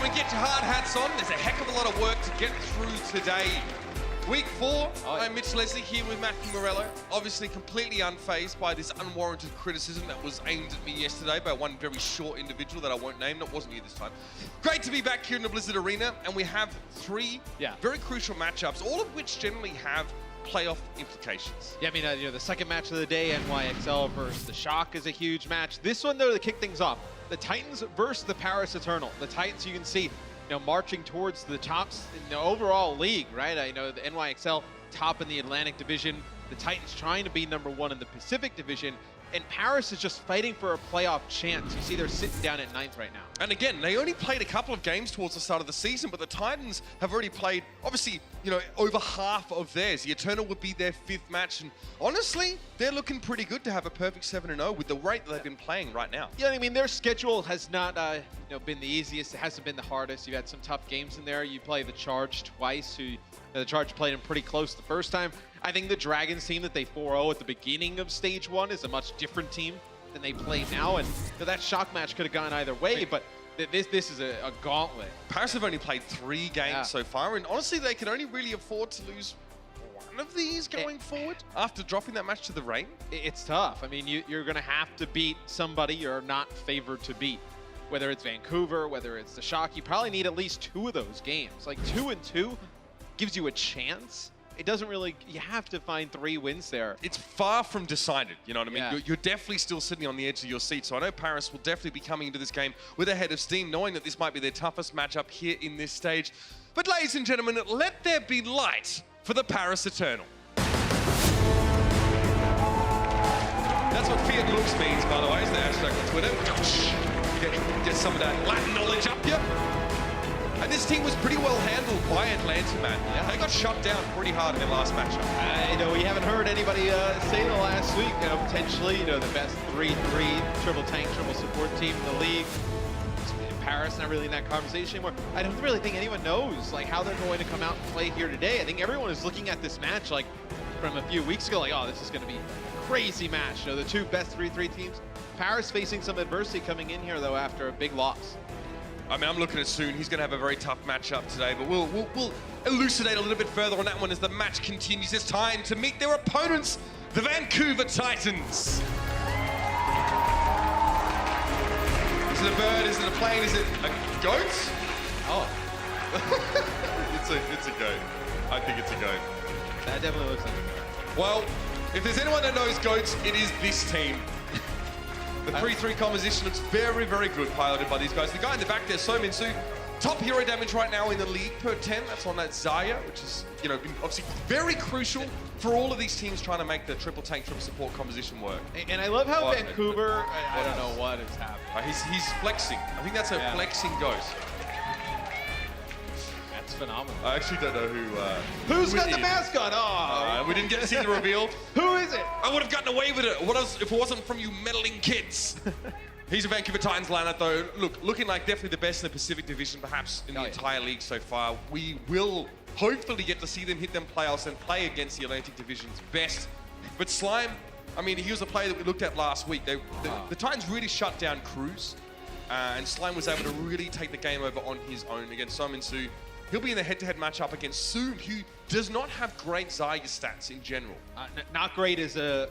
gentlemen, get your hard hats on. There's a heck of a lot of work to get through today. Week 4, I'm Mitch Leslie here with Matthew Morello. Obviously completely unfazed by this unwarranted criticism that was aimed at me yesterday by one very short individual that I won't name. That wasn't me this time. Great to be back here in the Blizzard Arena, and we have 3 very crucial matchups, all of which generally have playoff implications. Yeah, I mean, the second match of the day, NYXL versus the Shock, is a huge match. This one, though, to kick things off, the Titans versus the Paris Eternal. The Titans, you can see, marching towards the tops in the overall league, right? I know the NYXL top in the Atlantic Division, the Titans trying to be #1 in the Pacific Division, and Paris is just fighting for a playoff chance. You see they're sitting down at 9th right now. And again, they only played a couple of games towards the start of the season, but the Titans have already played, obviously, over half of theirs. The Eternal would be their 5th match, and honestly, they're looking pretty good to have a perfect 7-0 with the rate that they've been playing right now. Yeah, I mean, their schedule has not been the easiest. It hasn't been the hardest. You've had some tough games in there. You play the Charge twice, who the Charge played them pretty close the first time. I think the Dragons team that they 4-0 at the beginning of Stage 1 is a much different team than they play now, and that Shock match could have gone either way, but this is a gauntlet. Paris have only played 3 games so far, and honestly, they can only really afford to lose one of these going forward after dropping that match to the Rain. It's tough. I mean, you're going to have to beat somebody you're not favored to beat. Whether it's Vancouver, whether it's the Shock, you probably need at least 2 of those games. Like 2-2 gives you a chance. It doesn't really, you have to find 3 wins there. It's far from decided, you know what I mean? Yeah. You're definitely still sitting on the edge of your seat. So I know Paris will definitely be coming into this game with a head of steam, knowing that this might be their toughest matchup here in this stage. But ladies and gentlemen, let there be light for the Paris Eternal. That's what Fiat Looks means, by the way, is the hashtag on Twitter. Get some of that Latin knowledge up here. And this team was pretty well handled by Atlanta, man. Yeah. They got shut down pretty hard in their last matchup. We haven't heard anybody say the last week, potentially, the best 3-3 triple tank, triple support team in the league. Paris not really in that conversation anymore. I don't really think anyone knows how they're going to come out and play here today. I think everyone is looking at this match from a few weeks ago, oh, this is going to be a crazy match. The 2 best 3-3 teams. Paris facing some adversity coming in here, though, after a big loss. I mean, I'm looking at Soon. He's going to have a very tough matchup today, but we'll elucidate a little bit further on that one as the match continues. It's time to meet their opponents, the Vancouver Titans. Is it a bird? Is it a plane? Is it a goat? Oh. It's a goat. I think it's a goat. That definitely looks like a goat. Well, if there's anyone that knows goats, it is this team. The 3-3 composition looks very, very good, piloted by these guys. The guy in the back there, So-Min-Soo, top hero damage right now in the league per 10. That's on that Zarya, which is, been obviously very crucial for all of these teams trying to make the triple tank, triple support composition work. And I love how Vancouver, I don't know what is happening. He's flexing. I think that's a flexing ghost. That's phenomenal. I actually don't know who's got the mascot? Oh, we didn't get to see the reveal. Who is it? I would have gotten away with it. What else if it wasn't from you meddling kids? He's a Vancouver Titans lineup, though. Looking like definitely the best in the Pacific Division, perhaps in the entire league so far. We will hopefully get to see them hit them playoffs and play against the Atlantic Division's best. But Slime, I mean, he was a player that we looked at last week. The Titans really shut down Cruz, and Slime was able to really take the game over on his own against So-Min-Soo. He'll be in the head-to-head matchup against Soon, who does not have great Zarya stats in general. Not great is a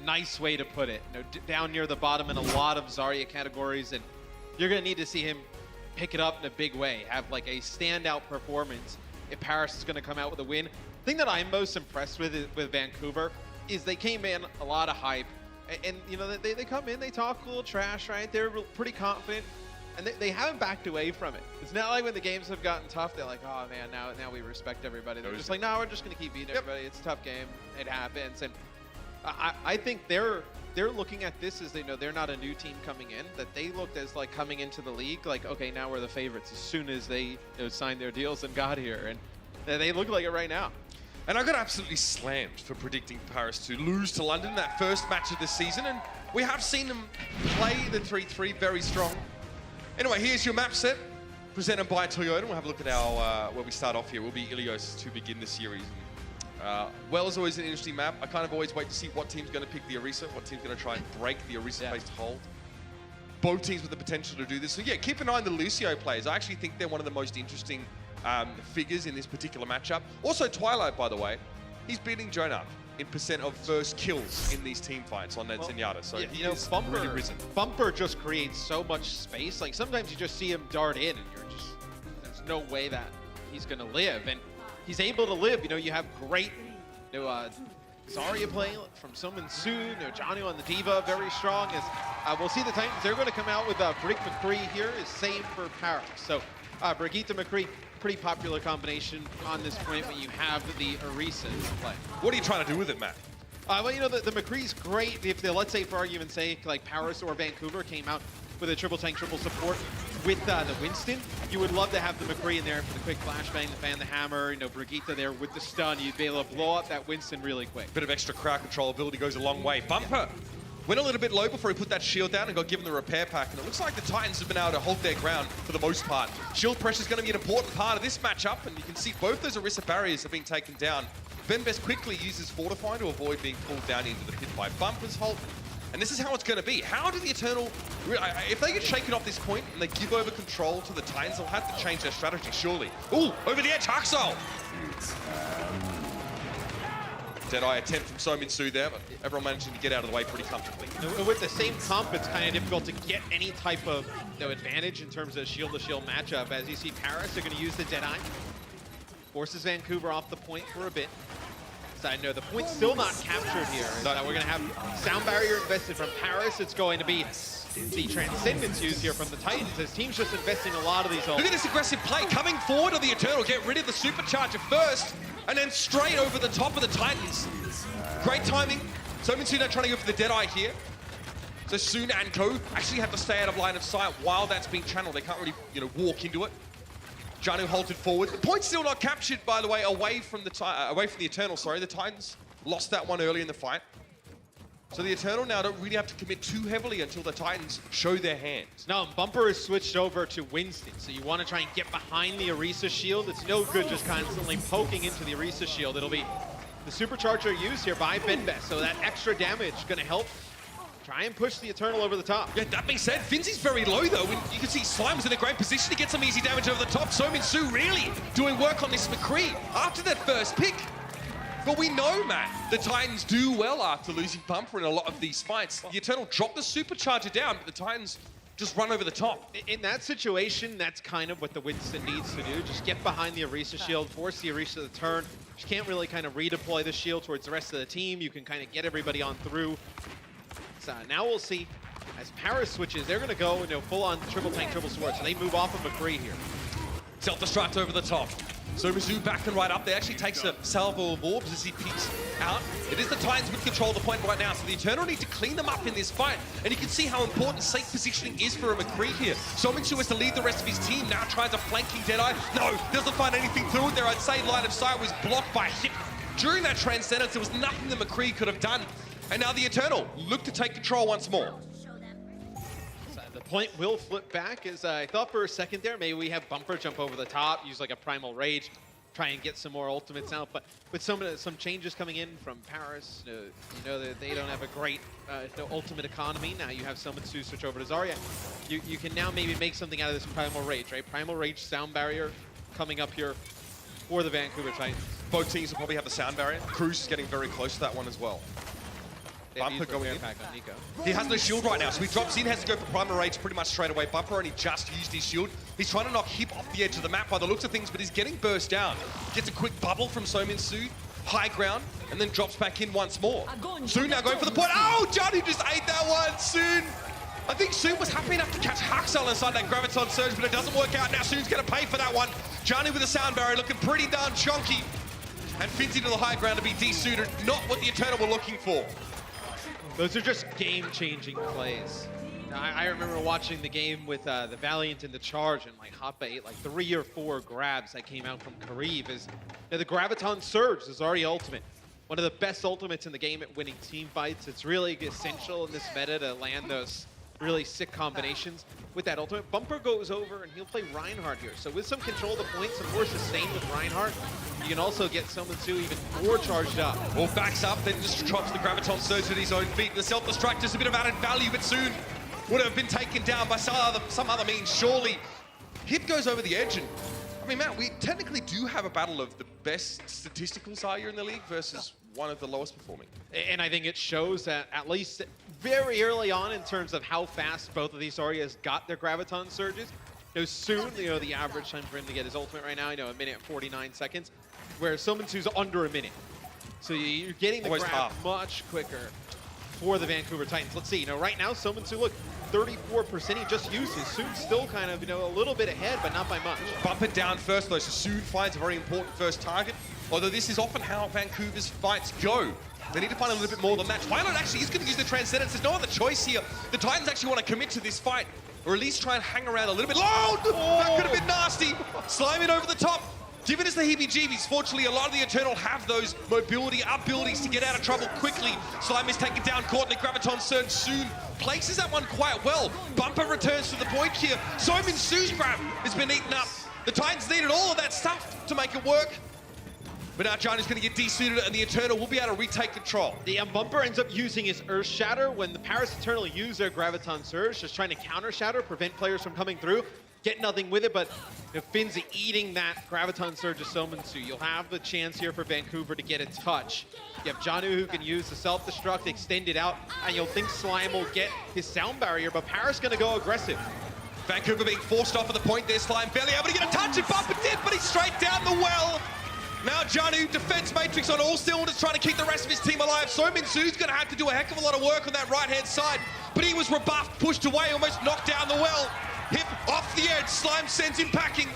nice way to put it. Down near the bottom in a lot of Zarya categories, and you're going to need to see him pick it up in a big way, have a standout performance if Paris is going to come out with a win. The thing that I'm most impressed with Vancouver is they came in a lot of hype, and they come in, they talk a little trash, right? They're pretty confident. And they haven't backed away from it. It's not like when the games have gotten tough, they're like, oh man, now we respect everybody. They're just like, no, we're just gonna keep beating everybody. It's a tough game. It happens. And I think they're looking at this as they're not a new team coming in, that they looked as coming into the league, okay, now we're the favorites as soon as they signed their deals and got here. And they look like it right now. And I got absolutely slammed for predicting Paris to lose to London that first match of the season. And we have seen them play the 3-3 very strong. Anyway, here's your map set, presented by Toyota. We'll have a look at our where we start off here. We'll be Ilios to begin the series. Well is always an interesting map. I kind of always wait to see what team's going to pick the Orisa, what team's going to try and break the Orisa-based hold. both teams with the potential to do this. So yeah, keep an eye on the Lucio players. I actually think they're one of the most interesting figures in this particular matchup. Also, Twilight, by the way, he's beating Jonah in percent of first kills in these team fights on that Zenyatta. So yeah, he's really risen. Bumper just creates so much space. Like sometimes you just see him dart in and you're just, there's no way that he's gonna live. And he's able to live. You know, you have great, you know, Zarya playing from someone soon. You know, Johnny on the Diva, very strong. As we'll see the Titans, they're going to come out with Brick McCree here. Is same for Paris. So Brigitte McCree, pretty popular combination on this point when you have the Orisa in play. What are you trying to do with it, Matt? Well, you know, the McCree's great. If they, let's say, for argument's sake, like Paris or Vancouver came out with a triple tank, triple support with the Winston, you would love to have the McCree in there for the quick flashbang, the fan, the hammer, you know, Brigitte there with the stun. You'd be able to blow up that Winston really quick. Bit of extra crowd control ability goes a long way. Bumper went a little bit low before he put that shield down and got given the repair pack, and it looks like the Titans have been able to hold their ground for the most part. Shield pressure is going to be an important part of this matchup, and you can see both those Orisa barriers have been taken down. Ben Best quickly uses Fortify to avoid being pulled down into the pit by Bumper's Halt. And this is how it's going to be. How do the Eternal, if they get shaken off this point and they give over control to the Titans, they'll have to change their strategy, surely. Ooh, over the edge, Haxel! Deadeye attempt from So-Min-Soo there, but everyone managing to get out of the way pretty comfortably. With the same comp, it's kind of difficult to get any type of advantage in terms of shield-to-shield matchup. As you see, Paris are going to use the Deadeye. Forces Vancouver off the point for a bit. Side note, the point's still not captured here. No. We're going to have sound barrier invested from Paris. It's going to be the Transcendence used here from the Titans. This team's just investing a lot of these. Look at this aggressive play coming forward of the Eternal. Get rid of the supercharger first, and then straight over the top of the Titans. Great timing. So-Min-Soo now trying to go for the Deadeye here. So Soon and Co actually have to stay out of line of sight while that's being channeled. They can't really, you know, walk into it. Janu halted forward. The point's still not captured, by the way, away from the Eternal. Sorry, the Titans lost that one early in the fight. So the Eternal now don't really have to commit too heavily until the Titans show their hands. Now, Bumper is switched over to Winston, so you want to try and get behind the Orisa shield. It's no good just constantly poking into the Orisa shield. It'll be the supercharger used here by Benbest, so that extra damage going to help try and push the Eternal over the top. Yeah, that being said, Finzy's very low though. You can see Slime's in a great position to get some easy damage over the top. So-Min-Soo really doing work on this McCree after that first pick. But we know, Matt, the Titans do well after losing Bumper in a lot of these fights. The Eternal dropped the supercharger down, but the Titans just run over the top. In that situation, that's kind of what the Winston needs to do. Just get behind the Orisa shield, force the Orisa to turn. You can't really kind of redeploy the shield towards the rest of the team. You can kind of get everybody on through. Now we'll see, as Paris switches, they're going to go full on triple tank, triple sword, so they move off of McCree here. Self-destruct over the top. So-Min-Soo back and right up there, actually takes a salvo of orbs as he peeks out. It is the Titans with control of the point right now, so the Eternal need to clean them up in this fight. And you can see how important safe positioning is for a McCree here. So-Min-Soo has to lead the rest of his team, now tries a flanking Deadeye. No, doesn't find anything through it there. I'd say line of sight was blocked by Hip. During that Transcendence, there was nothing that McCree could have done. And now the Eternal look to take control once more. So the point will flip back, as I thought for a second there, maybe we have Bumper jump over the top, use like a Primal Rage, try and get some more ultimates out. But with some changes coming in from Paris, you know that they don't have a great ultimate economy. Now you have So-Min-Soo switch over to Zarya. You can now maybe make something out of this Primal Rage, right? Primal Rage sound barrier coming up here for the Vancouver Titans. Both teams will probably have the sound barrier. Cruz is getting very close to that one as well. Bumper going in. Back on Nico. He has no shield right now, so he drops in, has to go for Primal Rage pretty much straight away. Bumper only just used his shield. He's trying to knock Hip off the edge of the map by the looks of things, but he's getting burst down. Gets a quick bubble from So-Min-Soo, high ground, and then drops back in once more. Soon now going for the point. Oh, Johnny just ate that one. Soon. I think Soon was happy enough to catch Haxel inside that Graviton Surge, but it doesn't work out. Now Soon's going to pay for that one. Johnny with a sound barrier looking pretty darn chunky. And Finzy to the high ground to be desuited. Not what the Eternal were looking for. Those are just game-changing plays. I remember watching the game with the Valiant and the Charge, and like Hoppa ate like 3 or 4 grabs that came out from Kariv. The Graviton Surge is already ultimate. One of the best ultimates in the game at winning team fights. It's really essential in this meta to land those really sick combinations with that ultimate. Bumper goes over and he'll play Reinhardt here. So with some control of the point, some more sustain with Reinhardt, you can also get So-Min-Soo even more charged up. Well, backs up, then just drops the Graviton Surge at his own feet. The self-destruct is a bit of added value, but soon would have been taken down by some other means, surely. Hip goes over the edge, and I mean, Matt, we technically do have a battle of the best statistical Zarya in the league versus one of the lowest performing. And I think it shows that at least very early on in terms of how fast both of these Zaryas got their Graviton surges. Soon, the average time for him to get his ultimate right now, 1 minute and 49 seconds, where Sominsu's under a minute. So you're getting the grab much quicker for the Vancouver Titans. Let's see, right now, Sominsu, look, 34% he just used his. Soon's still kind of, a little bit ahead, but not by much. Bump it down first, though, so Soon finds a very important first target. Although this is often how Vancouver's fights go. They need to find a little bit more than that. Twilight actually is going to use the Transcendence. There's no other choice here. The Titans actually want to commit to this fight, or at least try and hang around a little bit. Oh! That could have been nasty. Slime it over the top. Giving us the heebie-jeebies. Fortunately, a lot of the Eternal have those mobility abilities to get out of trouble quickly. Slime is taken down. Caught in the Graviton Surge soon. Places that one quite well. Bumper returns to the point here. Sominsu's grab has been eaten up. The Titans needed all of that stuff to make it work. But now John is going to get desuited, and the Eternal will be able to retake control. The Bumper ends up using his Earth Shatter when the Paris Eternal use their Graviton Surge, just trying to counter Shatter, prevent players from coming through. Get nothing with it, but Finn's eating that Graviton Surge of Sominsu. You'll have the chance here for Vancouver to get a touch. You have Janu who can use the self-destruct, extend it out, and you'll think Slime will get his sound barrier, but Paris going to go aggressive. Vancouver being forced off of the point there. Slime barely able to get a touch. It Bumper did, but he's straight down the well. Now Janu, defense matrix on all cylinders, trying to keep the rest of his team alive. Sominsu's going to have to do a heck of a lot of work on that right-hand side, but he was rebuffed, pushed away, almost knocked down the well. Hip off the edge, Slime sends him packing.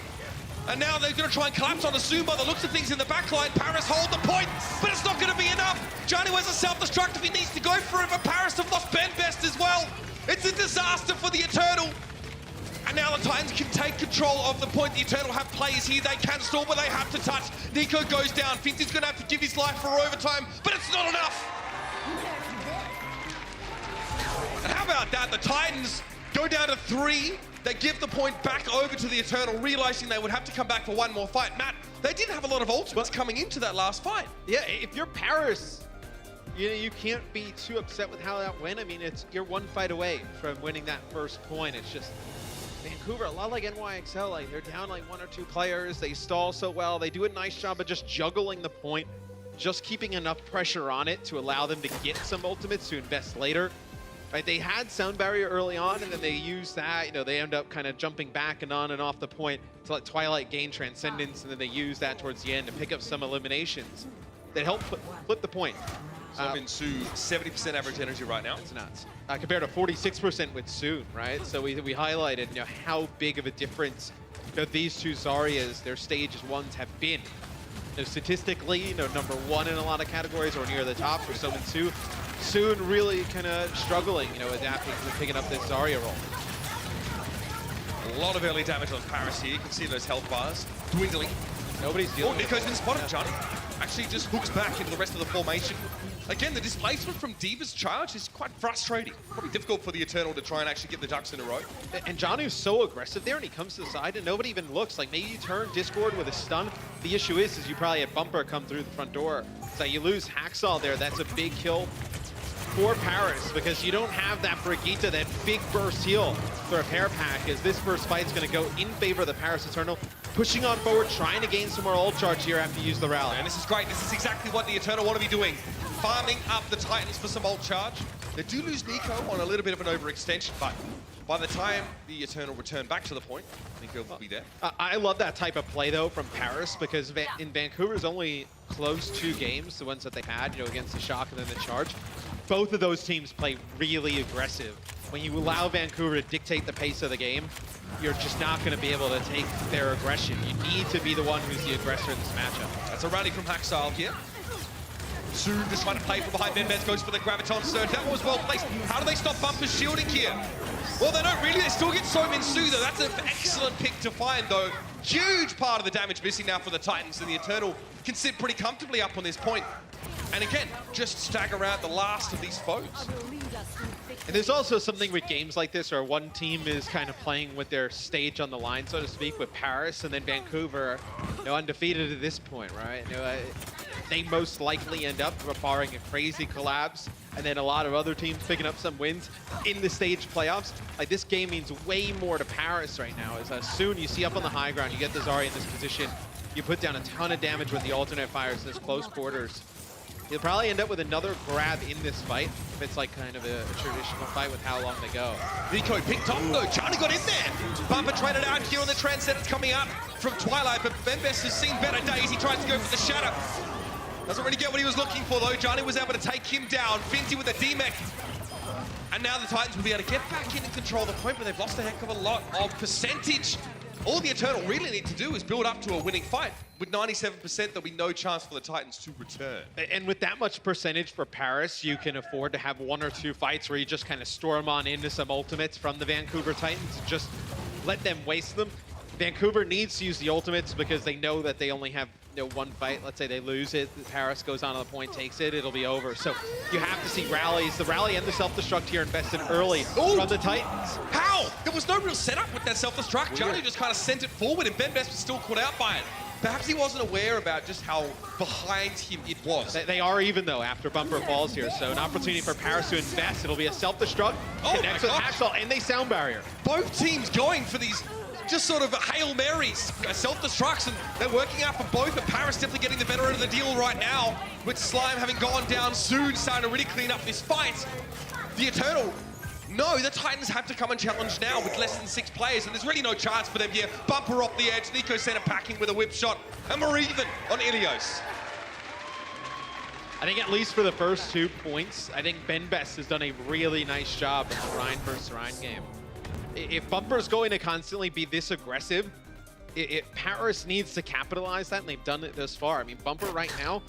And now they're going to try and collapse on the Soon by the looks of things in the backline. Paris hold the point, but it's not going to be enough. Janu has a self-destruct if he needs to go for it, but Paris have lost Ben Best as well. It's a disaster for the Eternal. And now the Titans can take control of the point. The Eternal have players here. They can stall, but they have to touch. Nico goes down. Finzy's going to have to give his life for overtime, but it's not enough. And how about that? The Titans go down to 3. They give the point back over to the Eternal, realizing they would have to come back for one more fight. Matt, they didn't have a lot of ultimates coming into that last fight. Yeah, if you're Paris, you can't be too upset with how that went. I mean, you're one fight away from winning that first point. It's just Vancouver, a lot like NYXL, like they're down like 1 or 2 players. They stall so well. They do a nice job of just juggling the point, just keeping enough pressure on it to allow them to get some ultimates to invest later. Right, they had sound barrier early on, and then they used that. They end up kind of jumping back and on and off the point to let Twilight gain Transcendence, and then they use that towards the end to pick up some eliminations that help flip the point. Sominsu, 70% average energy right now. It's nuts. Compared to 46% with Soon, right? So we highlighted how big of a difference these two Zaryas, their stages 1s have been. Statistically, number 1 in a lot of categories or near the top for Sominsu. Soon really kind of struggling, adapting to picking up this Zarya role. A lot of early damage on Paris here. You can see those health bars dwindling. Nobody's dealing with it. Nico's been spotted, Johnny. Actually just hooks back into the rest of the formation. Again, the displacement from D.Va's charge is quite frustrating. Probably difficult for the Eternal to try and actually get the ducks in a row. And Janu's so aggressive there, and he comes to the side, and nobody even looks. Like, maybe you turn Discord with a stun. The issue is you probably had Bumper come through the front door. So you lose Hacksaw there. That's a big kill for Paris, because you don't have that Brigitte, that big burst heal for a pair pack, as this first fight's going to go in favor of the Paris Eternal. Pushing on forward, trying to gain some more ult charge here after you use the rally. And this is great. This is exactly what the Eternal want to be doing. Farming up the Titans for some ult charge. They do lose Nico on a little bit of an overextension, but by the time the Eternal return back to the point, Nico will be there. I love that type of play, though, from Paris, because in Vancouver's only close 2 games, the ones that they had, against the Shock and then the Charge, both of those teams play really aggressive. When you allow Vancouver to dictate the pace of the game, you're just not going to be able to take their aggression. You need to be the one who's the aggressor in this matchup. That's a rally from Hacksaw here. Soon just trying to play from behind. Benbez goes for the Graviton Surge. That one was well placed. How do they stop Bumper's shielding here? Well, they don't really. They still get Sominsu, though. That's an excellent pick to find, though. Huge part of the damage missing now for the Titans, and the Eternal can sit pretty comfortably up on this point. And again, just stagger out the last of these foes. And there's also something with games like this where one team is kind of playing with their stage on the line, so to speak, with Paris, and then Vancouver, undefeated at this point, right? They most likely end up, barring a crazy collapse, and then a lot of other teams picking up some wins in the stage playoffs. Like, this game means way more to Paris right now, as soon you see up on the high ground, you get the Zarya in this position, you put down a ton of damage when the alternate fires this close quarters. He'll probably end up with another grab in this fight, if it's like kind of a traditional fight with how long they go. Nico picked up though, Johnny got in there. Bumper traded out here on the Transcendence coming up from Twilight, but Benbest has seen better days. He tries to go for the Shatter. Doesn't really get what he was looking for though. Johnny was able to take him down. Finzy with the D-Mech. And now the Titans will be able to get back in and control the point, but they've lost a heck of a lot of percentage. All the Eternal really need to do is build up to a winning fight. With 97%, there'll be no chance for the Titans to return. And with that much percentage for Paris, you can afford to have 1 or 2 fights where you just kind of storm on into some ultimates from the Vancouver Titans. Just let them waste them. Vancouver needs to use the ultimates because they know that they only have one fight. Let's say they lose it, Paris goes on to the point, takes it, it'll be over. So you have to see rallies. The rally and the self-destruct here invested early from the Titans. How? There was no real setup with that self-destruct. Johnny just kind of sent it forward and Benbest was still caught out by it. Perhaps he wasn't aware about just how behind him it was. They are even though after Bumper falls here, so an opportunity for Paris to invest. It'll be a self-destruct, connects with Hacksaw, and they sound barrier. Both teams going for these just sort of Hail Marys, self-destructs, and they're working out for both, but Paris definitely getting the better end of the deal right now, with Slime having gone down soon, starting to really clean up this fight. The Eternal, no, the Titans have to come and challenge now with less than 6 players, and there's really no chance for them here. Bumper off the edge, Nico sent it packing with a whip shot, and we're even on Ilios. I think at least for the first 2 points, I think Benbest has done a really nice job in the Ryan versus Ryan game. If Bumper's going to constantly be this aggressive, Paris needs to capitalize that, and they've done it thus far. I mean, Bumper right now,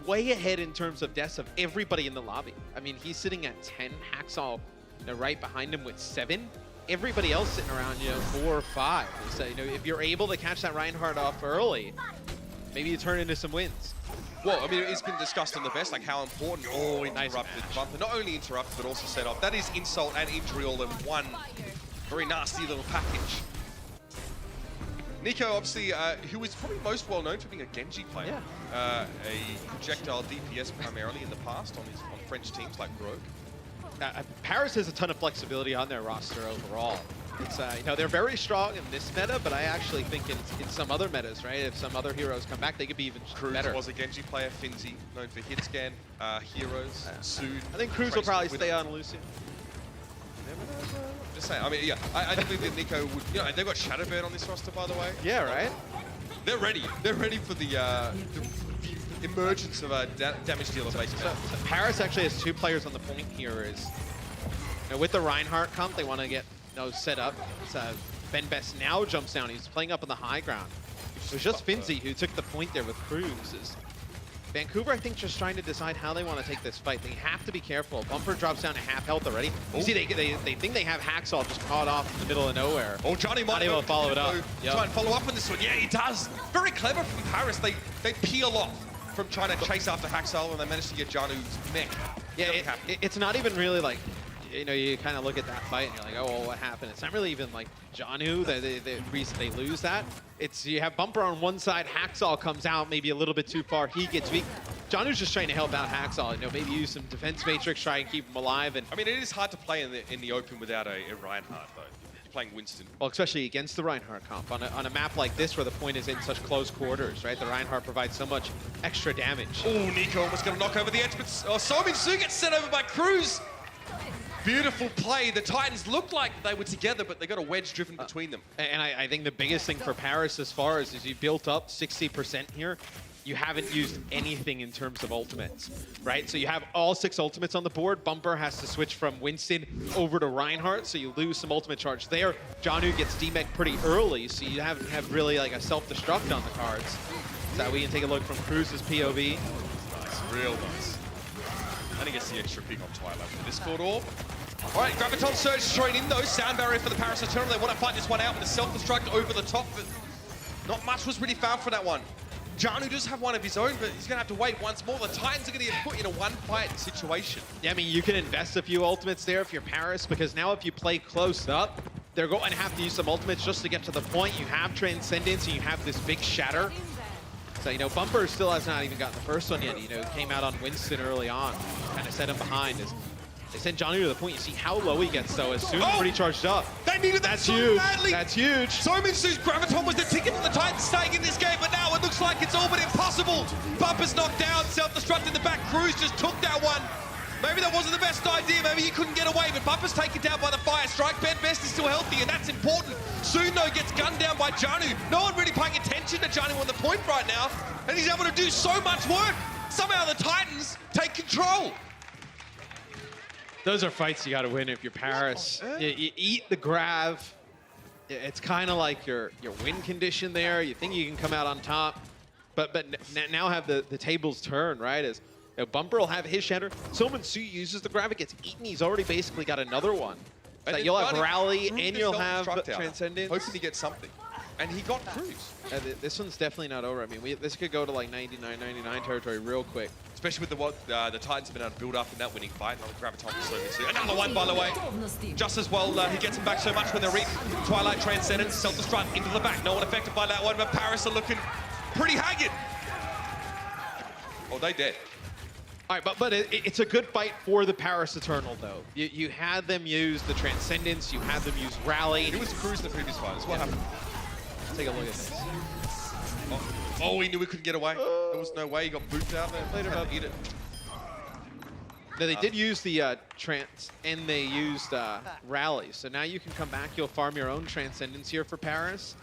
way ahead in terms of deaths of everybody in the lobby. I mean, he's sitting at 10, Hacksaw right behind him with 7. Everybody else sitting around, 4 or 5. So, if you're able to catch that Reinhardt off early, maybe you turn into some wins. Well, I mean, it's been discussed on the best, like how important interrupted Bumper, not only interrupted, but also set off. That is insult and injury all in one very nasty little package. Nico, obviously, who is probably most well known for being a Genji player. Yeah. A projectile DPS primarily in the past on French teams like Rogue. Paris has a ton of flexibility on their roster overall. It's they're very strong in this meta, but I actually think in some other metas, right? If some other heroes come back, they could be even better. Cruz was a Genji player, Finzy, known for hit scan, heroes, soon. I think Cruz will probably stay on Lucian. Just saying, I mean, yeah, I think that Nico would, they've got Shadowbird on this roster, by the way. Yeah, right? They're ready. They're ready for the emergence of a damage dealer, basically. So Paris actually has 2 players on the point here. With the Reinhardt comp, they want to get set up. Benbest now jumps down. He's playing up on the high ground. It was just Finzy who took the point there with Cruz. Vancouver, I think, just trying to decide how they want to take this fight. They have to be careful. Bumper drops down to half health already. You see, they think they have Hacksaw just caught off in the middle of nowhere. Oh, Johnny might able to follow it up. Try and follow up on this one. Yeah, he does. Very clever from Paris. They peel off from trying to chase after Hacksaw, and they managed to get Janu's mech. Yeah, it's not even really like, you kind of look at that fight and you're like, oh, well, what happened? It's not really even like Janu, the reason they lose that. It's you have Bumper on one side, Hacksaw comes out maybe a little bit too far, he gets weak. Janu's just trying to help out Hacksaw, maybe use some defense matrix, try and keep him alive. And I mean, it is hard to play in the open without a Reinhardt, though. You're playing Winston. Well, especially against the Reinhardt comp. On a map like this where the point is in such close quarters, right? The Reinhardt provides so much extra damage. Oh, Nico almost going to knock over the edge, but Sominsu gets sent over by Cruz. Beautiful play. The Titans looked like they were together, but they got a wedge driven between them. And I think the biggest thing for Paris as far as you built up 60% here, you haven't used anything in terms of ultimates, right? So you have all 6 ultimates on the board. Bumper has to switch from Winston over to Reinhardt, so you lose some ultimate charge there. Janu gets D-Mech pretty early, so you have really like a self-destruct on the cards. So we can take a look from Cruz's POV. Nice, real nice. And he gets the extra pick on Twilight for this Discord orb. All right, Graviton Surge straight in though. Sound barrier for the Paris Eternal. They want to fight this one out with a self-destruct over the top, but not much was really found for that one. Janu does have one of his own, but he's going to have to wait once more. The Titans are going to get put in a one-fight situation. Yeah, I mean, you can invest a few ultimates there if you're Paris, because now if you play close up, they're going to have to use some ultimates just to get to the point. You have Transcendence, and you have this big Shatter. So, you know, Bumper still has not even gotten the first one yet. You know, came out on Winston early on, kind of set him behind. As they sent Johnny to the point. You see how low he gets, though, as soon as pretty charged up. They needed that so huge. badly. That's huge. Sominsu's Graviton was the ticket to the Titans staying in this game, but now it looks like it's all but impossible. Bumper's knocked down, self-destruct in the back. Cruz just took that one. Maybe that wasn't the best idea. Maybe he couldn't get away, but Bumper's taken down by the fire strike. Ben Best is still healthy, and that's important. Soon, though, gets gunned down by Janu. No one really paying attention to Janu on the point right now, and he's able to do so much work. Somehow the Titans take control. Those are fights you got to win if you're Paris. You eat the grav. It's kind of like your win condition there. You think you can come out on top, but now have the tables turn, right? As you know, Bumper will have his shatter. Sominsu uses the grav, it gets eaten. He's already basically got another one. So you'll have Rally and you'll have Transcendence. Hoping to get something. And he got Cruz. This one's definitely not over. I mean, this could go to like 99 territory real quick. Especially with what the Titans have been able to build up in that winning fight. Another Graviton for Sominsu. Another one, by the way. Just as well, he gets him back so much when they're reading Twilight Transcendence, self-destruct into the back. No one affected by that one, but Paris are looking pretty haggard. Oh, they dead. All right, but it's a good fight for the Paris Eternal, though. You had them use the Transcendence, you had them use Rally. It was Cruz in the previous fight. That's what happened. Let's take a look at this. Oh, he knew he couldn't get away. There was no way. He got booped out there. Later about to eat it. Now, they did use the Trans, and they used Rally. So now you can come back. You'll farm your own Transcendence here for Paris.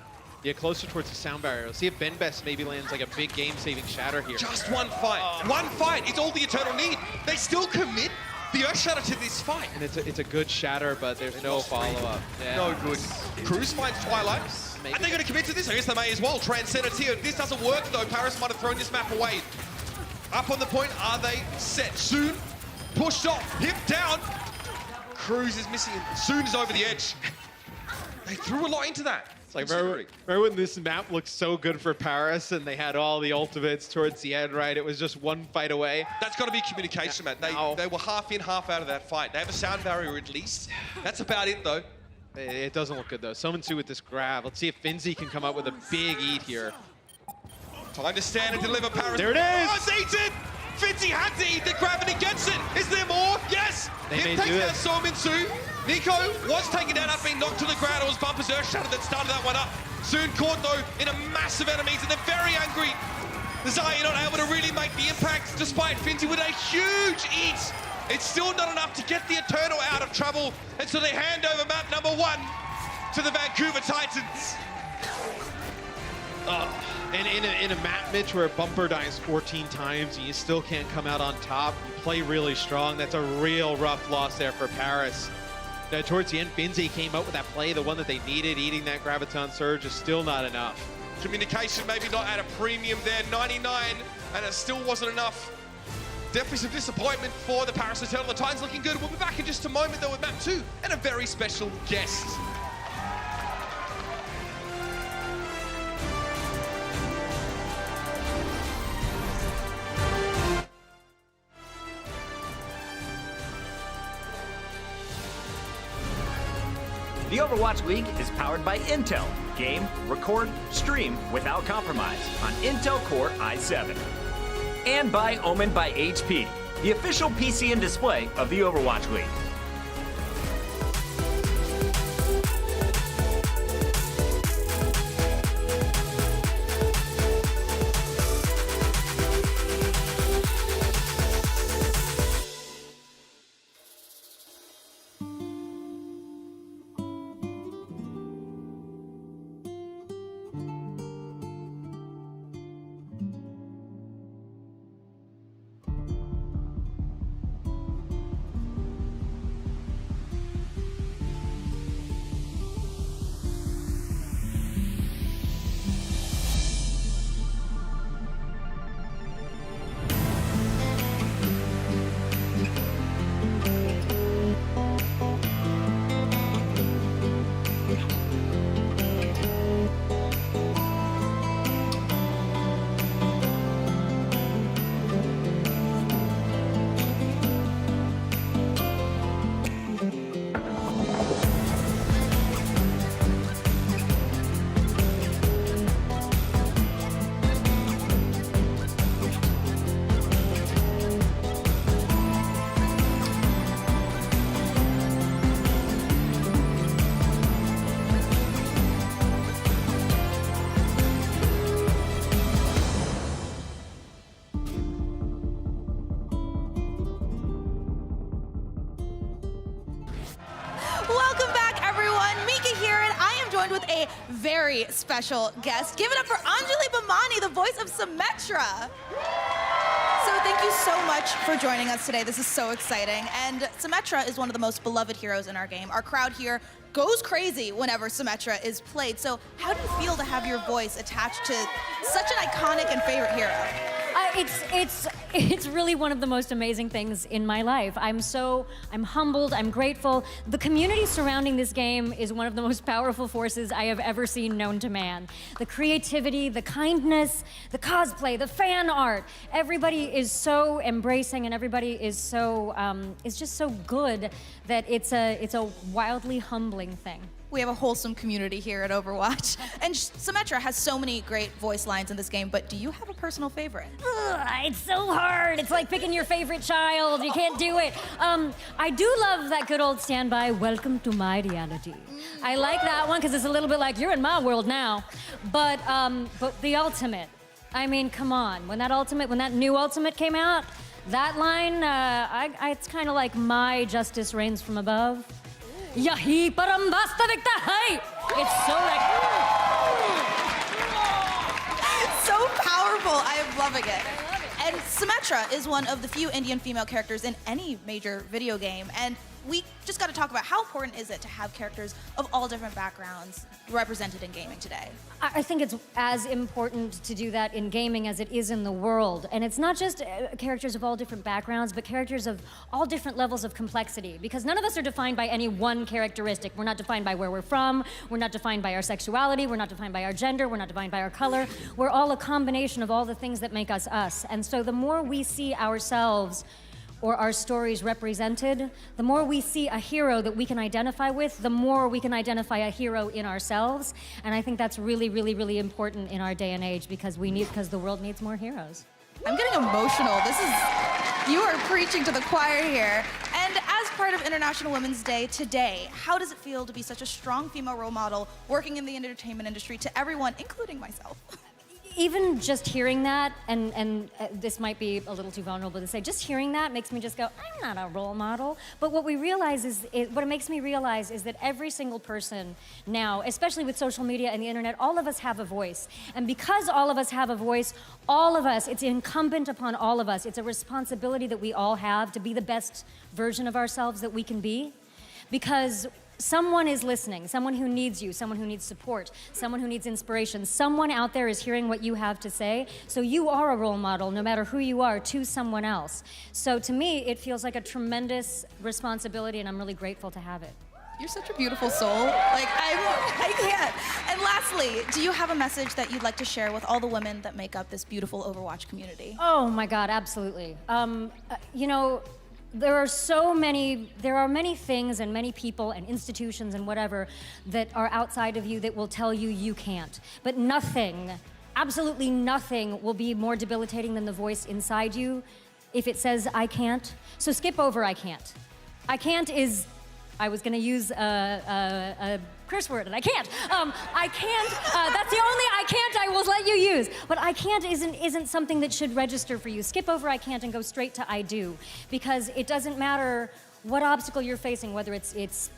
Get closer towards the sound barrier. Let's see if Ben Best maybe lands like a big game-saving shatter here. Just one fight. One fight. It's all the Eternal need. They still commit the Earth Shatter to this fight. And it's a good shatter, but there's no follow-up. Yeah. No good. Cruz finds Twilight. Maybe. And they're going to commit to this. I guess they may as well. Transcendence here. If this doesn't work, though, Paris might have thrown this map away. Up on the point. Are they set? Soon. Pushed off. Hip down. Cruz is missing. Soon is over the edge. They threw a lot into that. It's like, remember when this map looked so good for Paris and they had all the ultimates towards the end, right? It was just one fight away. That's got to be communication, man. They were half in, half out of that fight. They have a sound barrier at least. That's about it, though. It doesn't look good, though. Sominsu with this grab. Let's see if Finzi can come up with a big eat here. Time to stand and deliver Paris. There it is! Oh, it's eaten! Finzi had to eat the grab and he gets it. Is there more? Yes! They may taking do down it. Nico was taken down after being knocked to the ground. It was Bumper's Earth Shatter that started that one up. Soon caught, though, in a massive enemies, and they're very angry. The Zaya not able to really make the impact, despite Finzi with a huge eat. It's still not enough to get the Eternal out of trouble, and so they hand over map number 1 to the Vancouver Titans. And in a map, Mitch, where Bumper dies 14 times and you still can't come out on top, you play really strong. That's a real rough loss there for Paris. Now, towards the end, Finzi came out with that play, the one that they needed. Eating that Graviton Surge is still not enough. Communication maybe not at a premium there, 99, and it still wasn't enough. Definitely some disappointment for the Paris Eternal. The Titans looking good. We'll be back in just a moment, though, with map 2 and a very special guest. The Overwatch League is powered by Intel. Game, record, stream without compromise on Intel Core i7. And by Omen by HP, the official PC and display of the Overwatch League. with a very special guest. Give it up for Anjali Bhamani, the voice of Symmetra. So thank you so much for joining us today. This is so exciting. And Symmetra is one of the most beloved heroes in our game. Our crowd here goes crazy whenever Symmetra is played. So how do you feel to have your voice attached to such an iconic and favorite hero? It's really one of the most amazing things in my life. I'm humbled, I'm grateful. The community surrounding this game is one of the most powerful forces I have ever seen known to man. The creativity, the kindness, the cosplay, the fan art, everybody is so embracing and everybody is so, is just so good that it's a wildly humbling thing. We have a wholesome community here at Overwatch. And Symmetra has so many great voice lines in this game, but do you have a personal favorite? It's so hard. It's like picking your favorite child. You can't do it. I do love that good old standby, welcome to my reality. I like that one because it's a little bit like, you're in my world now. But the ultimate, I mean, come on. When that new ultimate came out, that line, it's kind of like my justice reigns from above. Yahi param vastavikta hai. It's so like so powerful. I am loving it. And Symmetra is one of the few Indian female characters in any major video game. And we just got to talk about how important is it to have characters of all different backgrounds represented in gaming today? I think it's as important to do that in gaming as it is in the world. And it's not just characters of all different backgrounds, but characters of all different levels of complexity. Because none of us are defined by any one characteristic. We're not defined by where we're from. We're not defined by our sexuality. We're not defined by our gender. We're not defined by our color. We're all a combination of all the things that make us us. And so the more we see ourselves or our stories represented, the more we see a hero that we can identify with, the more we can identify a hero in ourselves. And I think that's really, really, really important in our day and age because the world needs more heroes. I'm getting emotional. You are preaching to the choir here. And as part of International Women's Day today, how does it feel to be such a strong female role model working in the entertainment industry to everyone, including myself? Even just hearing that, and this might be a little too vulnerable to say, just hearing that makes me just go, I'm not a role model. But what it makes me realize is that every single person now, especially with social media and the internet, all of us have a voice. And because all of us have a voice, all of us, it's incumbent upon all of us. It's a responsibility that we all have to be the best version of ourselves that we can be. Because someone is listening, someone who needs you, someone who needs support, someone who needs inspiration. Someone out there is hearing what you have to say. So you are a role model, no matter who you are, to someone else. So to me, it feels like a tremendous responsibility, and I'm really grateful to have it. You're such a beautiful soul. Like, I can't. And lastly, do you have a message that you'd like to share with all the women that make up this beautiful Overwatch community? Oh my God, absolutely. There are many things and many people and institutions and whatever that are outside of you that will tell you you can't. But nothing, absolutely nothing will be more debilitating than the voice inside you if it says I can't. So skip over I can't. I can't is, I was gonna use a curse word and I can't. I can't, that's the only I can't I will let you use. But I can't isn't something that should register for you. Skip over I can't and go straight to I do. Because it doesn't matter what obstacle you're facing, whether it's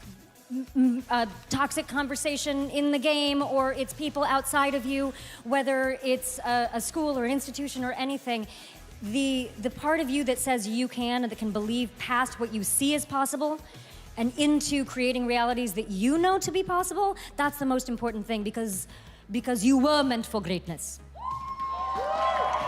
a toxic conversation in the game or it's people outside of you, whether it's a school or an institution or anything. The part of you that says you can and that can believe past what you see as possible and into creating realities that you know to be possible, that's the most important thing because you were meant for greatness.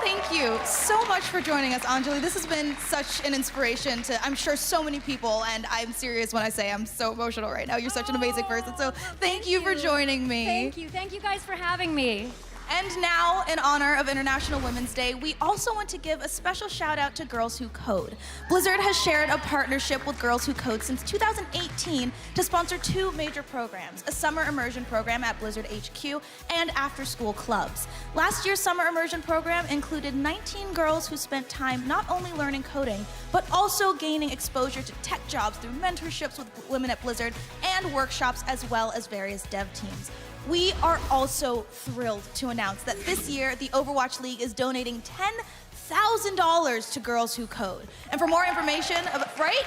Thank you so much for joining us, Anjali. This has been such an inspiration to, I'm sure, so many people, and I'm serious when I say I'm so emotional right now. You're such an amazing person, so thank you for joining me. Thank you. Thank you guys for having me. And now, in honor of International Women's Day, we also want to give a special shout out to Girls Who Code. Blizzard has shared a partnership with Girls Who Code since 2018 to sponsor two major programs, a summer immersion program at Blizzard HQ and after-school clubs. Last year's summer immersion program included 19 girls who spent time not only learning coding, but also gaining exposure to tech jobs through mentorships with women at Blizzard and workshops as well as various dev teams. We are also thrilled to announce that this year, the Overwatch League is donating $10,000 to Girls Who Code. And for more information, right?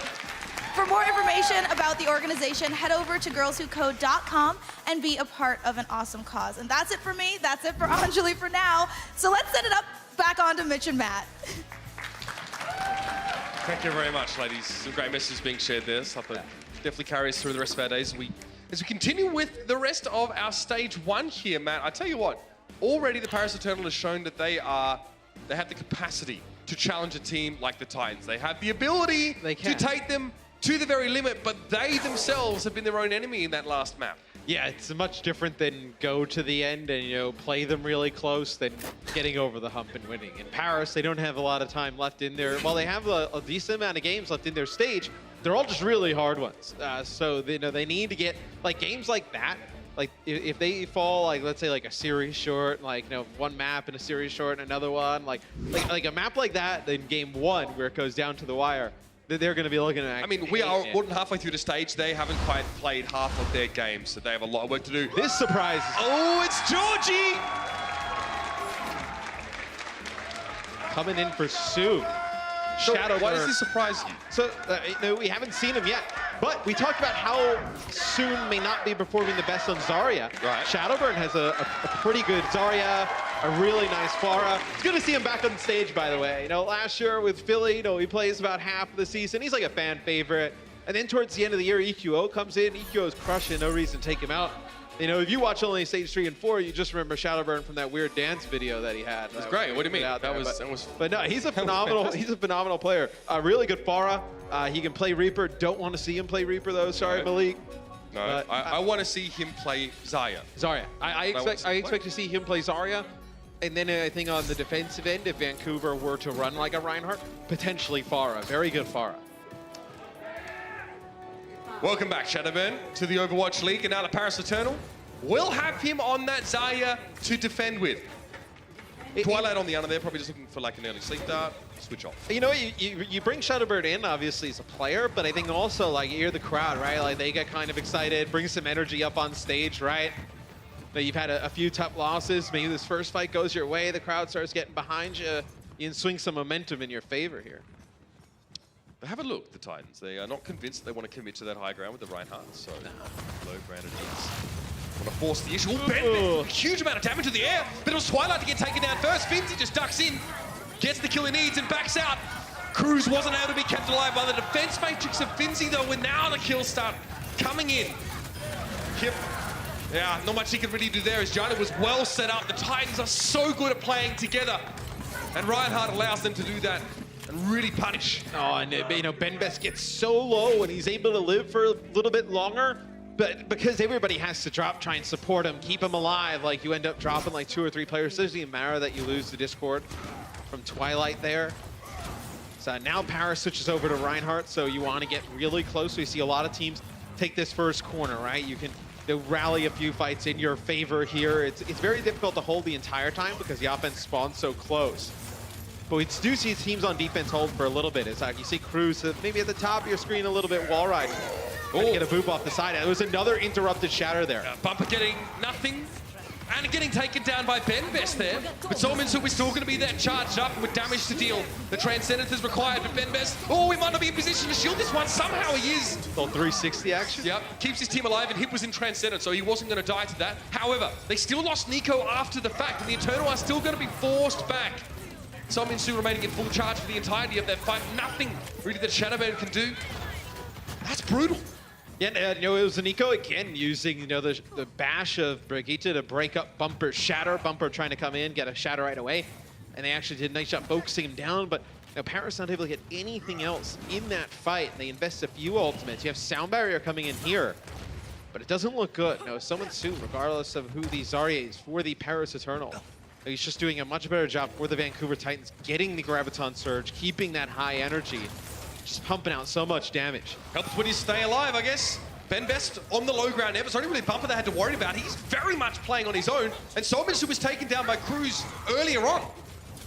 For more information about the organization, head over to girlswhocode.com and be a part of an awesome cause. And that's it for me. That's it for Anjali for now. So let's set it up back on to Mitch and Matt. Thank you very much, ladies. Some great messages being shared there. So definitely carry us through the rest of our days. As we continue with the rest of our stage 1 here, Matt, I tell you what, already the Paris Eternal has shown that they have the capacity to challenge a team like the Titans. They have the ability to take them to the very limit, but they themselves have been their own enemy in that last map. Yeah, it's much different than go to the end and, you know, play them really close than getting over the hump and winning. In Paris, they don't have a lot of time left in there. While they have a decent amount of games left in their stage, they're all just really hard ones. So, you know, they need to get, like, games like that. Like, if they fall, like, let's say, like, a series short, like, you know, one map and a series short and another one, like a map like that, then game 1, where it goes down to the wire, they're going to be looking at. I mean, we are more than halfway through the stage. They haven't quite played half of their games, so they have a lot of work to do. This surprises. Oh, it's Georgie! Coming in for Sue. Shadow. Why does this surprise you? So, no, we haven't seen him yet. But we talked about how Soon may not be performing the best on Zarya. Right. Shadowburn has a pretty good Zarya, a really nice Pharah. It's good to see him back on stage, by the way. You know, last year with Philly, you know, he plays about half of the season. He's like a fan favorite. And then towards the end of the year, EQO comes in. EQO is crushing, no reason to take him out. You know, if you watch only stage 3 and 4, you just remember Shadowburn from that weird dance video that he had. It was great. What do you mean? That was. But no, he's a phenomenal player. Really good Pharah. He can play Reaper. Don't want to see him play Reaper though. Sorry, Malik. No, I want to see him play Zarya. Zarya. I expect to see him play Zarya. And then I think on the defensive end, if Vancouver were to run like a Reinhardt, potentially Pharah. Very good Pharah. Welcome back, Shadowburn, to the Overwatch League, and now the Paris Eternal. We'll have him on that Zarya to defend with. Twilight on the under there, probably just looking for like an early sleep dart, switch off. You know, you bring Shadowbird in, obviously, as a player, but I think also, like, you're the crowd, right? Like, they get kind of excited, bring some energy up on stage, right? But you've had a few tough losses. Maybe this first fight goes your way, the crowd starts getting behind you. You can swing some momentum in your favor here. But have a look, the Titans. They are not convinced they want to commit to that high ground with the Reinhardt, so low grounded hits. Want to force the issue. Oh, Ben, huge amount of damage to the air, but it was Twilight to get taken down first. Finzy just ducks in, gets the kill he needs and backs out. Cruz wasn't able to be kept alive by the defense matrix of Finzy though, when now the kills start coming in. Kip, yeah, not much he could really do there as Giant was well set up. The Titans are so good at playing together, and Reinhardt allows them to do that and really punish. Oh, and you know, Ben Best gets so low and he's able to live for a little bit longer, but because everybody has to drop, try and support him, keep him alive, like you end up dropping like 2 or 3 players. It doesn't even matter that you lose the Discord from Twilight there. So now Paris switches over to Reinhardt, so you want to get really close. We see a lot of teams take this first corner, right? You can rally a few fights in your favor here. It's very difficult to hold the entire time because the offense spawns so close. But we do see teams on defense hold for a little bit. It's like you see Cruz maybe at the top of your screen a little bit wall riding. Get a boop off the side. It was another interrupted shatter there. Bumper getting nothing and getting taken down by Ben Best there. But Solminsu is still going to be there charged up with damage to deal. The Transcendence is required, but Ben Best, oh, he might not be in position to shield this one. Somehow he is. Little 360 action. Yep, keeps his team alive, and Hip was in Transcendence, so he wasn't going to die to that. However, they still lost Nico after the fact, and the Eternal are still going to be forced back. Solminsu remaining in full charge for the entirety of that fight. Nothing really that Shadowburn can do. That's brutal. Yeah, you know, it was Nico again using, you know, the bash of Brigitte to break up Bumper's shatter. Bumper trying to come in, get a shatter right away. And they actually did a nice job focusing him down, but you know, Paris not able to get anything else in that fight. They invest a few ultimates. You have Sound Barrier coming in here, but it doesn't look good. No, someone soon, regardless of who the Zarya is for the Paris Eternal. He's just doing a much better job for the Vancouver Titans, getting the Graviton Surge, keeping that high energy, just pumping out so much damage. Helps with his stay alive, I guess. Ben Best on the low ground. It's only really Bumper they had to worry about. He's very much playing on his own. And Solminsu was taken down by Cruz earlier on.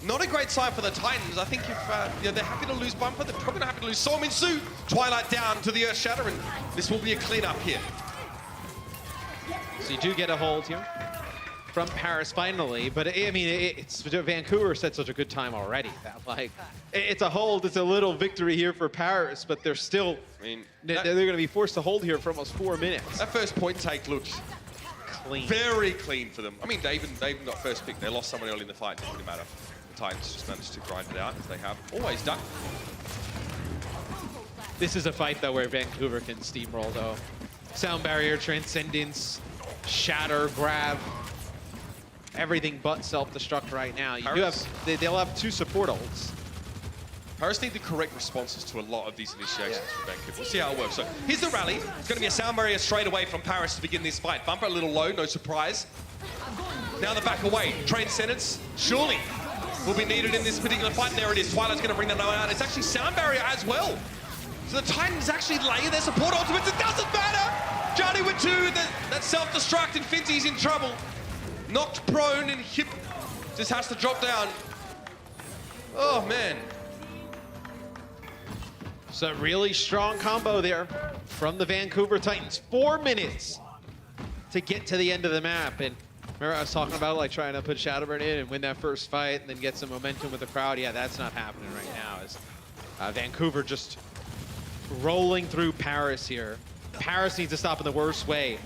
Not a great sign for the Titans. I think if they're happy to lose Bumper, they're probably not happy to lose Solminsu. Twilight down to the Earth Shatter, and this will be a cleanup here. So you do get a hold here from Paris finally, but I mean, it's Vancouver set such a good time already that like it's a hold, it's a little victory here for Paris, but they're still, I mean, they're going to be forced to hold here for almost 4 minutes. that first point take looked Clean. very clean for them. I mean, they even got first pick. They lost someone early in the fight. It didn't really matter. The Titans just managed to grind it out, as they have always done. This is a fight though where Vancouver can steamroll though. Sound barrier, transcendence, shatter, grab. Everything but self-destruct right now. You do have, they'll have 2 support ults. Paris need the correct responses to a lot of these initiations from Vancouver. We'll see how it works. So here's the rally. It's going to be a sound barrier straight away from Paris to begin this fight. Bumper a little low, no surprise. Now the back away. Transcendence, surely, will be needed in this particular fight. There it is. Twilight's going to bring that one out. It's actually sound barrier as well. So the Titans actually lay their support ultimates. It doesn't matter. Johnny with 2. That self-destruct and Finzy's in trouble. Knocked prone and hip just has to drop down. Oh, man. So really strong combo there from the Vancouver Titans. 4 minutes to get to the end of the map. And remember I was talking about like trying to put Shadowburn in and win that first fight and then get some momentum with the crowd. Yeah, that's not happening right now. As Vancouver just rolling through Paris here. Paris needs to stop in the worst way.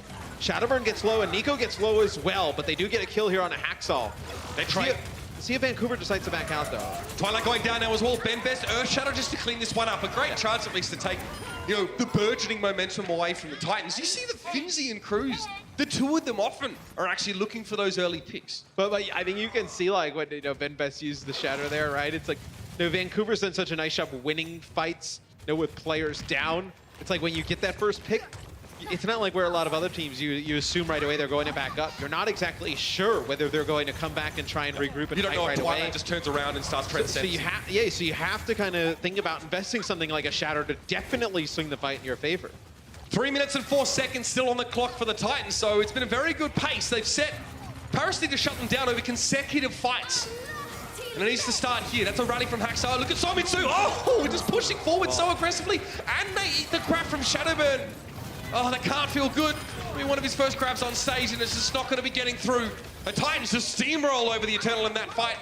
Shadowburn gets low and Nico gets low as well, but they do get a kill here on a Hacksaw. They try. See if Vancouver decides to back out though. Twilight going down now as well. Ben Best, Earth Shadow just to clean this one up. A great chance at least to take, you know, the burgeoning momentum away from the Titans. You see the Finzy and Cruz, the 2 of them often are actually looking for those early picks. But I think you can see like when Ben Best used the Shadow there, right? It's like Vancouver's done such a nice job winning fights, with players down. It's like when you get that first pick, it's not like where a lot of other teams you assume right away they're going to back up. You're not exactly sure whether they're going to come back and try and regroup and you don't fight know if right Twilight away. just turns around and starts transcending. So you have to kind of think about investing something like a Shadow to definitely swing the fight in your favor. 3 minutes and 4 seconds still on the clock for the Titans, so it's been a very good pace. They've set Paris need to shut them down over consecutive fights. And it needs to start here. That's a rally from Hacksaw. Look at Somitsu. Oh, just pushing forward so aggressively. And they eat the grab from Shadowburn. Oh, that can't feel good. I mean, one of his first grabs on stage, and it's just not going to be getting through. The Titans just steamroll over the Eternal in that fight.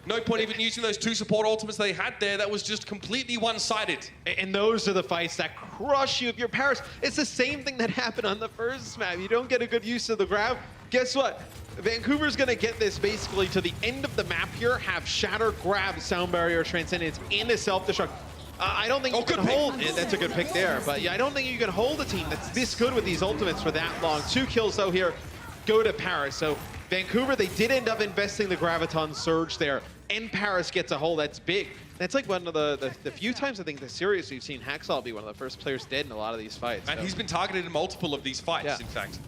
No point even using those 2 support ultimates they had there. That was just completely one-sided. And those are the fights that crush you if you're Paris. It's the same thing that happened on the first map. You don't get a good use of the grab. Guess what? Vancouver's going to get this basically to the end of the map here, have Shatter, grab, Sound Barrier, Transcendence, and a self-destruct. I don't think you can hold it. That's a good pick there. But yeah, I don't think you can hold a team that's this good with these ultimates for that long. 2 kills, though, here go to Paris. So Vancouver, they did end up investing the Graviton Surge there. And Paris gets a hold. That's big. That's like one of the few times I think the series we've seen Hacksaw be one of the first players dead in a lot of these fights. And he's been targeted in multiple of these fights, in fact.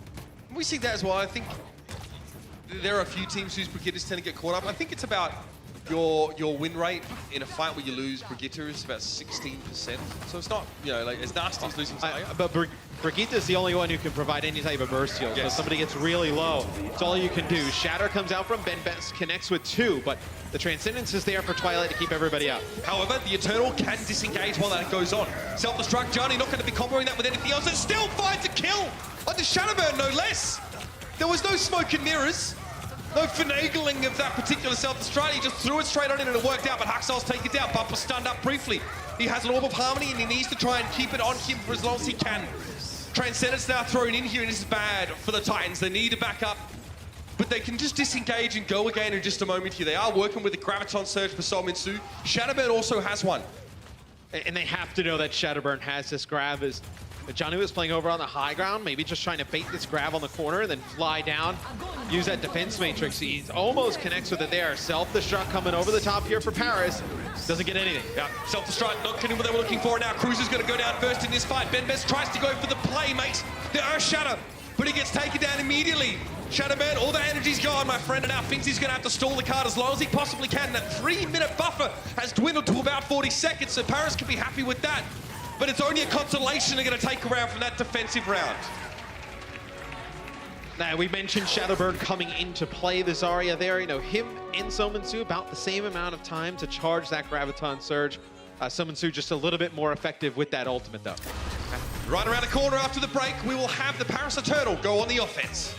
We see that as well. I think there are a few teams whose Brigitters tend to get caught up. I think it's about your win rate in a fight where you lose Brigitte is about 16%. So it's not, like as nasty as losing Zarya. But Brigitte is the only one who can provide any type of burst heal. So if somebody gets really low, it's all you can do. Shatter comes out from Ben Best, connects with 2, but the Transcendence is there for Twilight to keep everybody up. However, the Eternal can disengage while that goes on. Self-destruct, Johnny not going to be comboing that with anything else, and still finds a kill on the Shadowburn, no less. There was no smoke and mirrors. No finagling of that particular self-destruct. He just threw it straight on in and it worked out, but Hacksaw's taken down. Bumper stunned up briefly. He has an Orb of Harmony and he needs to try and keep it on him for as long as he can. Transcendence now thrown in here and this is bad for the Titans. They need to back up, but they can just disengage and go again in just a moment here. They are working with the Graviton Surge for Solminsu. Shadowburn also has one. And they have to know that Shadowburn has this grab. As Johnny was playing over on the high ground, maybe just trying to bait this grab on the corner and then fly down, use that defense matrix. He almost connects with it there. Self-destruct coming over the top here for Paris. Doesn't get anything. Yeah, self-destruct not getting what they were looking for now. Cruz is going to go down first in this fight. Ben Best tries to go for the play, mate. The Earth Shatter, but he gets taken down immediately. Shadowburn, all the energy's gone, my friend, and now thinks he's going to have to stall the card as long as he possibly can. That 3-minute buffer has dwindled to about 40 seconds, so Paris can be happy with that. But it's only a consolation they're going to take around from that defensive round. Now, we mentioned Shadowburn coming into play, the Zarya there. Him and Solminsu about the same amount of time to charge that Graviton Surge. Solminsu just a little bit more effective with that ultimate, though. Right around the corner after the break, we will have the Paris Eternal go on the offense.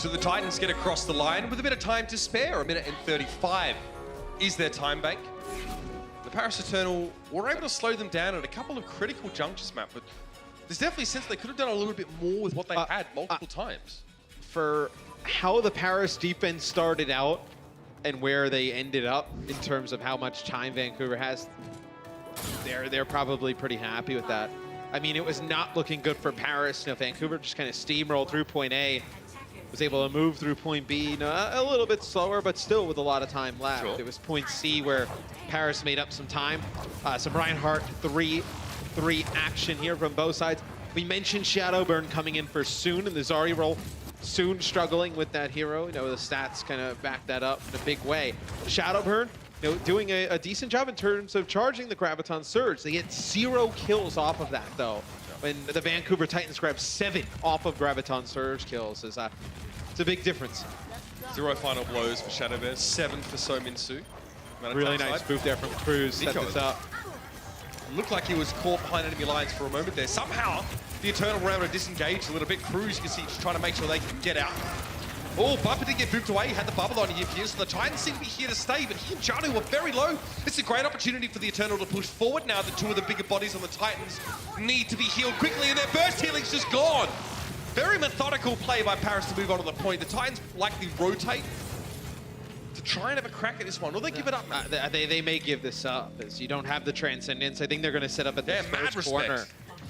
So the Titans get across the line with a bit of time to spare. 1:35 is their time bank. The Paris Eternal were able to slow them down at a couple of critical junctures, Matt, but there's definitely a sense they could have done a little bit more with what they had multiple times. For how the Paris defense started out and where they ended up in terms of how much time Vancouver has, they're probably pretty happy with that. I mean, it was not looking good for Paris. You know, Vancouver just kind of steamrolled through point A, was able to move through point B, you know, a little bit slower, but still with a lot of time left. Sure. It was point C where Paris made up some time. Some Reinhardt 3 action here from both sides. We mentioned Shadowburn coming in for Soon in the Zarya role. Soon struggling with that hero. You know, the stats kind of back that up in a big way. Shadowburn, you know, doing a decent job in terms of charging the Graviton Surge. They get 0 kills off of that, though. When the Vancouver Titans grab 7 off of Graviton Surge kills, it's a big difference. 0 final blows for Shadowburn, 7 for So Min Soo. Really nice spoof there from Cruz. Set this up. Looked like he was caught behind enemy lines for a moment there. Somehow, the Eternal were able to disengage a little bit. Cruz, you can see, just trying to make sure they can get out. Oh, Bumper did get booped away. He had the bubble on here, so the Titans seem to be here to stay, but he and Janu were very low. It's a great opportunity for the Eternal to push forward now that 2 of the bigger bodies on the Titans need to be healed quickly, and their burst healing's just gone. Very methodical play by Paris to move on to the point. The Titans likely rotate to try and have a crack at this one, or they give it up. They may give this up, as you don't have the Transcendence. I think they're going to set up at this first corner.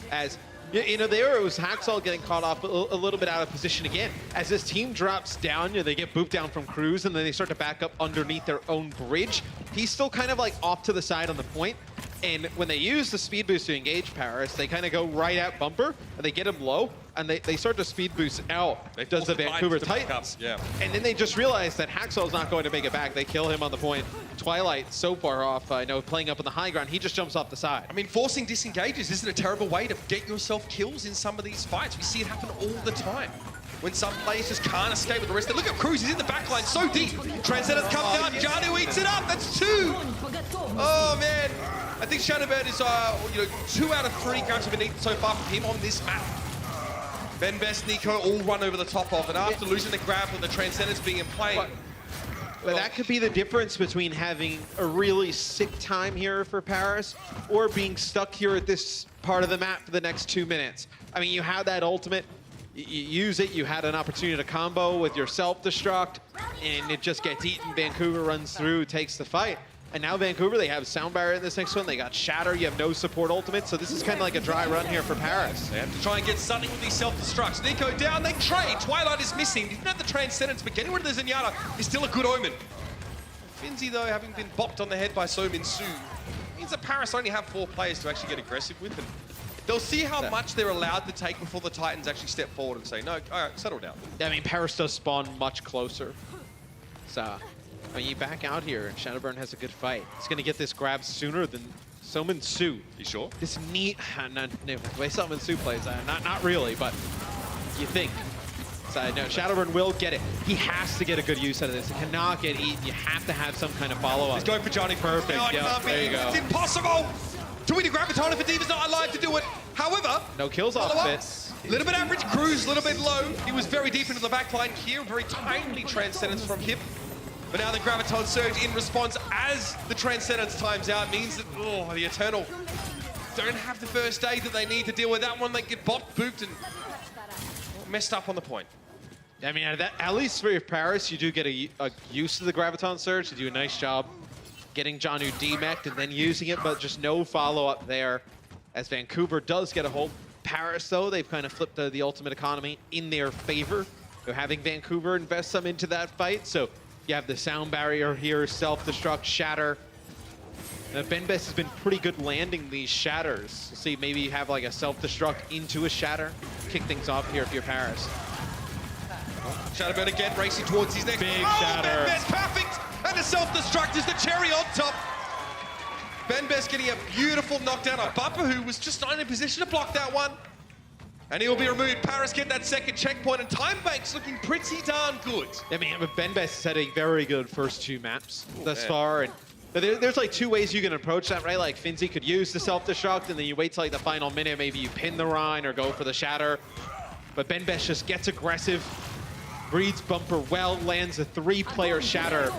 As you know, there it was Hacksaw getting caught off a little bit out of position again. As this team drops down, you know, they get booped down from Cruz, and then they start to back up underneath their own bridge. He's still kind of like off to the side on the point. And when they use the speed boost to engage Paris, they kind of go right at Bumper, and they get him low, and they start to speed boost out. Does the Vancouver Titans. Yeah. And then they just realize that Hacksaw's not going to make it back. They kill him on the point. Twilight so far off, I know, playing up on the high ground. He just jumps off the side. I mean, forcing disengages isn't a terrible way to get yourself kills in some of these fights. We see it happen all the time. When some players just can't escape with the rest. Look at Cruz, he's in the backline so deep. Transcendence comes down, Janu eats it up, that's 2! Oh man, I think Shadowbird is, you know, 2 out of 3 grabs have been eaten so far from him on this map. Ben Best, Nico all run over the top of, and after losing the grab with the Transcendence being in play. But that could be the difference between having a really sick time here for Paris or being stuck here at this part of the map for the next 2 minutes. I mean, you had that ultimate, you use it, you had an opportunity to combo with your self-destruct, and it just gets eaten. Vancouver runs through, takes the fight. And now Vancouver, they have Sound Barrier in this next one. They got Shatter, you have no support ultimate, so this is kind of like a dry run here for Paris. They have to try and get something with these self-destructs. Nico down, they trade. Twilight is missing. Didn't have the Transcendence, but getting rid of the Zenyatta is still a good omen. Finzi, though, having been bopped on the head by So Min Soo, means that Paris only have 4 players to actually get aggressive with. And they'll see how much they're allowed to take before the Titans actually step forward and say, no, all right, settle down. I mean, Paris does spawn much closer. So, I mean, you back out here, and Shadowburn has a good fight. He's going to get this grab sooner than So Min Soo. You sure? This neat, the way So Min Soo plays, not really, but you think. So, no, Shadowburn will get it. He has to get a good use out of this. It cannot get eaten. You have to have some kind of follow-up. He's going for Johnny. Perfect. No, Yeah, there you go. It's impossible to win a Graviton if a Diva's not alive to do it. However, no kills off follow-up. it. A little bit average, Cruz, a little bit low. He was very deep into the backline here. Very timely Transcendence from him. But now the Graviton Surge in response as the Transcendence times out means that, oh, the Eternal don't have the first aid that they need to deal with that one. They get bopped, booped, and messed up on the point. I mean, at least for Paris, you do get a use of the Graviton Surge. You do a nice job getting Janu demeched and then using it, but just no follow-up there as Vancouver does get a hold. Paris, though, they've kind of flipped the ultimate economy in their favor. They're having Vancouver invest some into that fight, so you have the Sound Barrier here, self-destruct, Shatter. Ben Best has been pretty good landing these Shatters. You'll see maybe you have like a self-destruct into a Shatter. Kick things off here if you're Paris. Shadowburn again, racing towards his next. Big oh, Shatter. Ben Best, perfect! And the self-destruct is the cherry on top. Ben Best getting a beautiful knockdown on Bumper, who was just not in a position to block that one. And he will be removed. Paris get that second checkpoint, and Time Bank's looking pretty darn good. I mean, but Ben Best has had a very good first 2 maps thus man. far. And there's like 2 ways you can approach that, right? Like Finzi could use the self-destruct, and then you wait till like the final minute, maybe you pin the Rhine or go for the Shatter. But Ben Best just gets aggressive, reads Bumper well, lands a 3-player shatter.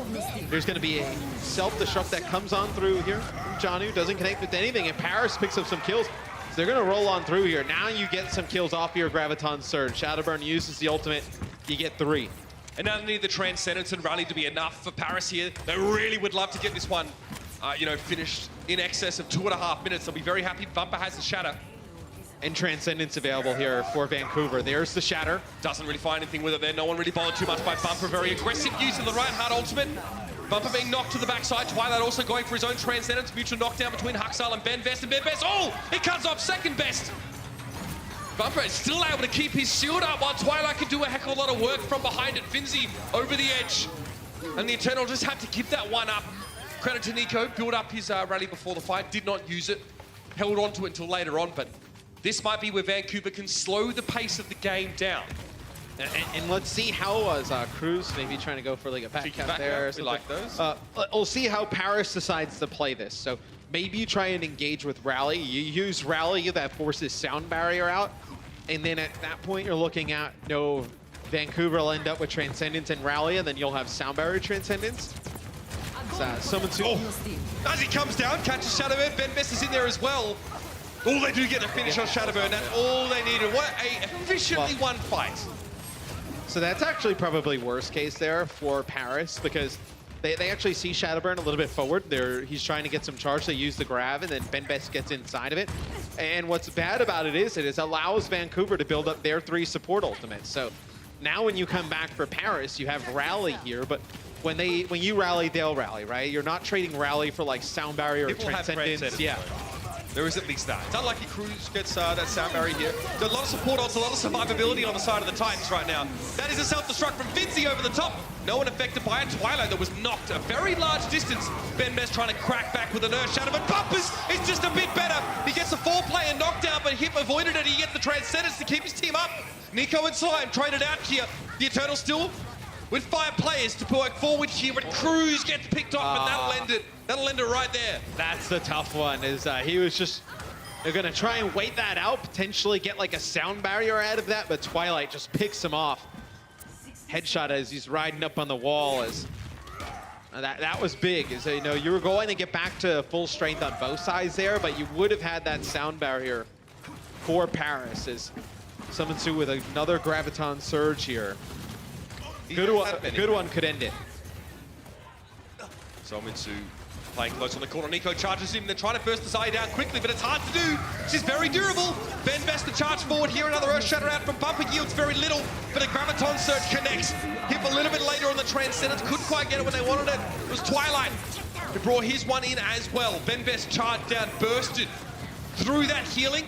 There's going to be a self-destruct that comes on through here from Janu, doesn't connect with anything, and Paris picks up some kills. So they're going to roll on through here. Now you get some kills off your Graviton Surge. Shadowburn uses the ultimate, you get 3. And now they need the Transcendence and Rally to be enough for Paris here. They really would love to get this one, finished in excess of 2.5 minutes. They'll be very happy. Bumper has the Shatter. And Transcendence available here for Vancouver. There's the Shatter. Doesn't really find anything with it there. No one really bothered too much by Bumper. Very aggressive use of the right hard ultimate. Bumper being knocked to the backside. Twilight also going for his own Transcendence. Mutual knockdown between Huxal and Ben Best. And Ben Best, he cuts off second Best. Bumper is still able to keep his shield up while Twilight can do a heck of a lot of work from behind it. Finzi over the edge. And the Eternal just had to give that one up. Credit to Nico, built up his rally before the fight, did not use it. Held on to it until later on, but this might be where Vancouver can slow the pace of the game down. And let's see how Cruz maybe trying to go for like a back cap there. We like those. We'll see how Paris decides to play this. So maybe you try and engage with Rally. You use Rally that forces Sound Barrier out. And then at that point, you're looking at, Vancouver will end up with Transcendence and Rally, and then you'll have Sound Barrier Transcendence. As he comes down, catches Shadowburn. Ben Best is in there as well. All they do get a finish on Shadowburn. That's all they needed. What a efficiently won fight. So that's actually probably worst case there for Paris, because they actually see Shadowburn a little bit forward. He's trying to get some charge. They use the grab, and then Ben Best gets inside of it. And what's bad about it is it allows Vancouver to build up their 3 support ultimates. So now when you come back for Paris, you have Rally here, but when you rally, they'll rally, right? You're not trading Rally for like Sound Barrier or Transcendence. Yeah. There is at least that. It's unlucky Cruz gets that Sound Barrier here. Got a lot of support odds, a lot of survivability on the side of the Titans right now. That is a self-destruct from Finzi over the top. No one affected by it. Twilight that was knocked a very large distance. Ben Best trying to crack back with an Earth Shadow, but Bumpers is just a bit better. He gets a 4-player knockdown, but Hip avoided it. He gets the Transcendence to keep his team up. Nico and Slime traded out here. The Eternal still with 5 players to work forward here, but Cruz gets picked off, and that'll end it right there. That's the tough one, is he was just... They're going to try and wait that out, potentially get like a Sound Barrier out of that, but Twilight just picks him off. Headshot as he's riding up on the wall. That was big. You were going to get back to full strength on both sides there, but you would have had that Sound Barrier for Paris. As Summonsoo with another Graviton Surge here. Good one could end it. Summonsoo playing close on the corner. Nico charges him. They're trying to burst the Zaya down quickly, but it's hard to do. She's very durable. Ben Best to charge forward here. Another Earth Shatter out from Bumper. Yields very little, but a Graviton Surge connects. Hip a little bit later on the Transcendence. Couldn't quite get it when they wanted it. It was Twilight who brought his one in as well. Ben Best charged down, bursted through that healing.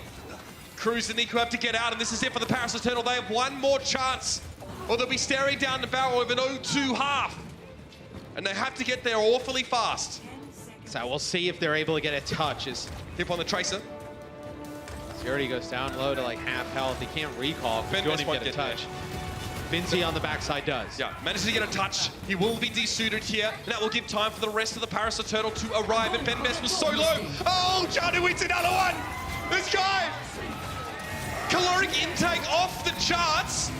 Cruz and Nico have to get out, and this is it for the Paris Eternal. They have one more chance, or they'll be staring down the barrel of an 0-2 half. And they have to get there awfully fast. So we'll see if they're able to get a touch. Hip on the Tracer. He already goes down low to like half health. He can't recall. Ben don't Best even won't get a get touch. Finzi on the backside does. Yeah, manages to get a touch. He will be desuited here. And that will give time for the rest of the Paris Eternal to arrive. And Ben Best was so low. Oh, Janu eats another one. This guy. Caloric intake off the charts.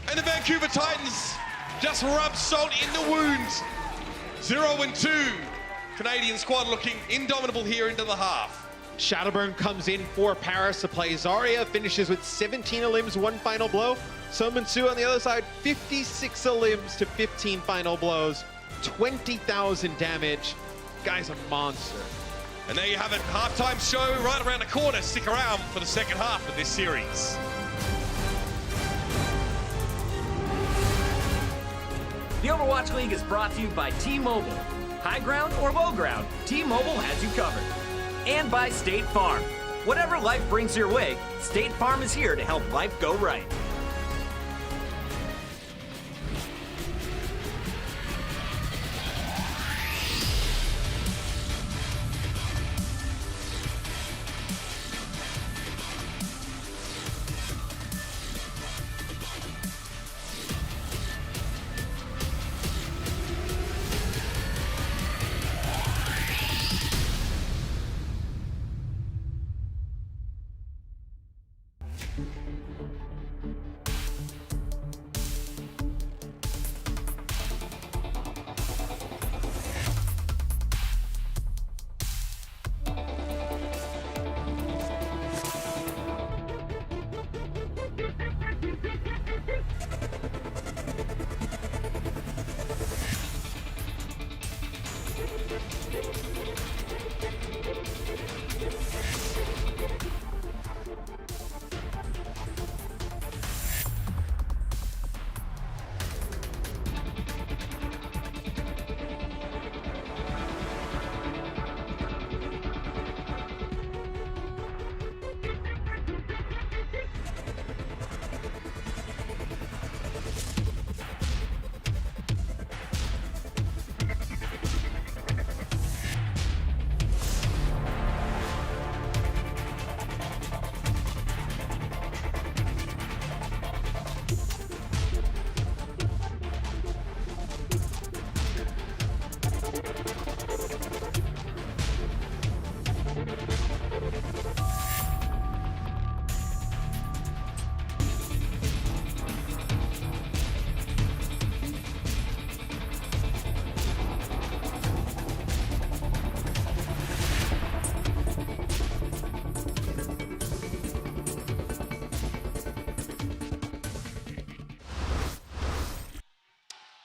And the Vancouver Titans just rub salt in the wound. 0-2. Canadian squad looking indomitable here into the half. Shadowburn comes in for Paris to play Zarya, finishes with 17 limbs, 1 final blow. Summonsoo on the other side, 56 limbs to 15 final blows, 20,000 damage. Guy's a monster. And there you have it, halftime show right around the corner. Stick around for the second half of this series. The Overwatch League is brought to you by T-Mobile. High ground or low ground, T-Mobile has you covered. And by State Farm. Whatever life brings your way, State Farm is here to help life go right.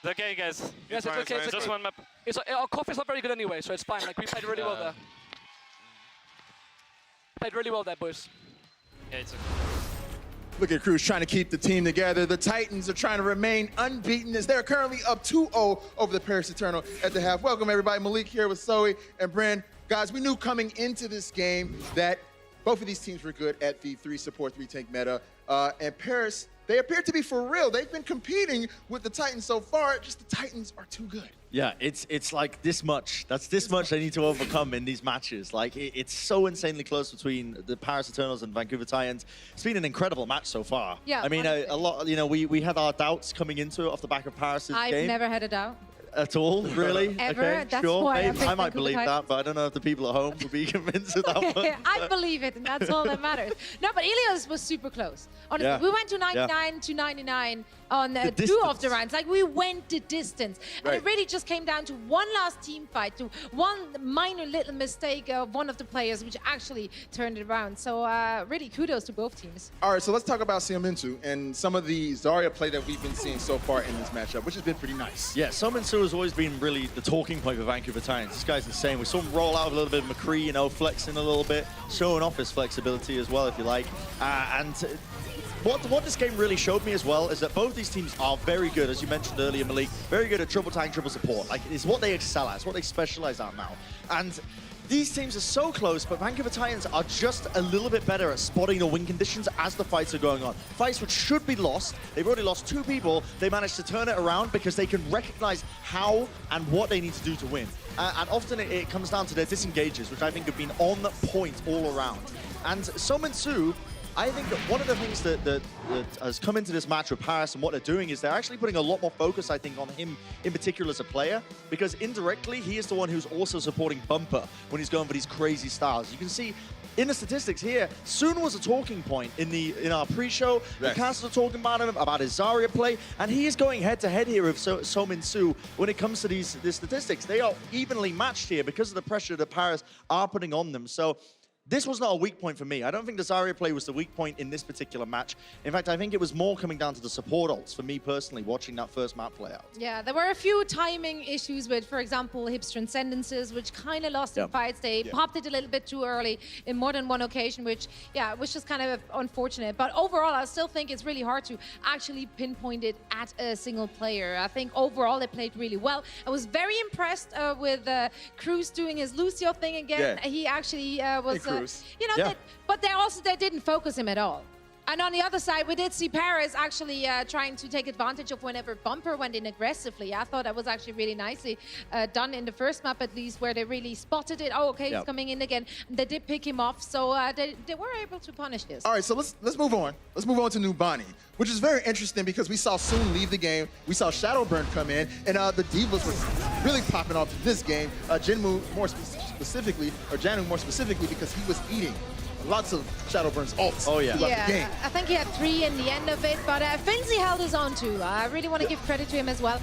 It's okay, guys. Yes, fine, it's okay. it's It's fine. Just okay. one map. Our coffee's not very good anyway, so it's fine. Like we played really well there. Played really well there, boys. Yeah, it's okay. Look at Cruz trying to keep the team together. The Titans are trying to remain unbeaten as they're currently up 2-0 over the Paris Eternal at the half. Welcome, everybody. Malik here with Zoe and Bren. Guys, we knew coming into this game that both of these teams were good at the 3 support, 3 tank meta. And Paris, they appear to be for real. They've been competing with the Titans so far, just the Titans are too good. Yeah, it's like this much. That's this much they need to overcome in these matches. Like, it's so insanely close between the Paris Eternals and Vancouver Titans. It's been an incredible match so far. Yeah, I mean, a lot, you know, we had our doubts coming into it off the back of Paris' game. I've never had a doubt. At all, really? Ever. Okay, That's sure. why I Maybe. picked I might Vancouver believe that, Titans. but I don't know if the people at home would be convinced of that one. I believe it, and that's all that matters. No, but Ilios was super close. Honestly, Yeah. we went to 99 Yeah. to 99 on The 2 of the distance. rounds. Like, we went the distance. And Right. it really just came down to one last team fight, to one minor little mistake of one of the players, which actually turned it around. So really kudos to both teams. All right, so let's talk about Xiaomintu and some of the Zarya play that we've been seeing so far in this matchup, which has been pretty nice. Yeah, Summon Su has always been really the talking point for Vancouver Titans. This guy's insane. We saw him roll out a little bit of McCree, you know, flexing a little bit, showing off his flexibility as well, if you like. What this game really showed me as well is that both these teams are very good, as you mentioned earlier, Malik, very good at triple tank, triple support. Like, it's what they excel at. It's what they specialize at now. And these teams are so close, but Vancouver Titans are just a little bit better at spotting the win conditions as the fights are going on. Fights which should be lost. They've already lost 2 people. They managed to turn it around because they can recognize how and what they need to do to win. And often it comes down to their disengages, which I think have been on point all around. And Summon Su, I think that one of the things that has come into this match with Paris and what they're doing is they're actually putting a lot more focus, I think, on him in particular as a player, because indirectly, he is the one who's also supporting Bumper when he's going for these crazy styles. You can see in the statistics here, Soon was a talking point in our pre-show. Yes. The cast are talking about him, about his Zarya play, and he is going head-to-head here with So-Min Su when it comes to these statistics. They are evenly matched here because of the pressure that Paris are putting on them. So this was not a weak point for me. I don't think the Zarya play was the weak point in this particular match. In fact, I think it was more coming down to the support ults for me personally, watching that first map play out. Yeah, there were a few timing issues with, for example, Hip's transcendences, which kind of lost in fights. They popped it a little bit too early in more than one occasion, which, yeah, was just kind of unfortunate. But overall, I still think it's really hard to actually pinpoint it at a single player. I think overall they played really well. I was very impressed with Cruz doing his Lucio thing again. Yeah. He actually was, Cruz. you know, but they didn't focus him at all. And on the other side, we did see Paris actually trying to take advantage of whenever Bumper went in aggressively. I thought that was actually really nicely done in the first map, at least, where they really spotted it. Oh, okay, he's coming in again. And they did pick him off, so they were able to punish this. All right, so let's move on. Let's move on to Numbani, which is very interesting because we saw Soon leave the game. We saw Shadowburn come in, and the Divas were really popping off this game. Jinmu more specifically, or Janu more specifically, because he was eating lots of Shadowburn's ults throughout the game. I think he had 3 in the end of it, but Finzi held his own too. I really want to give credit to him as well.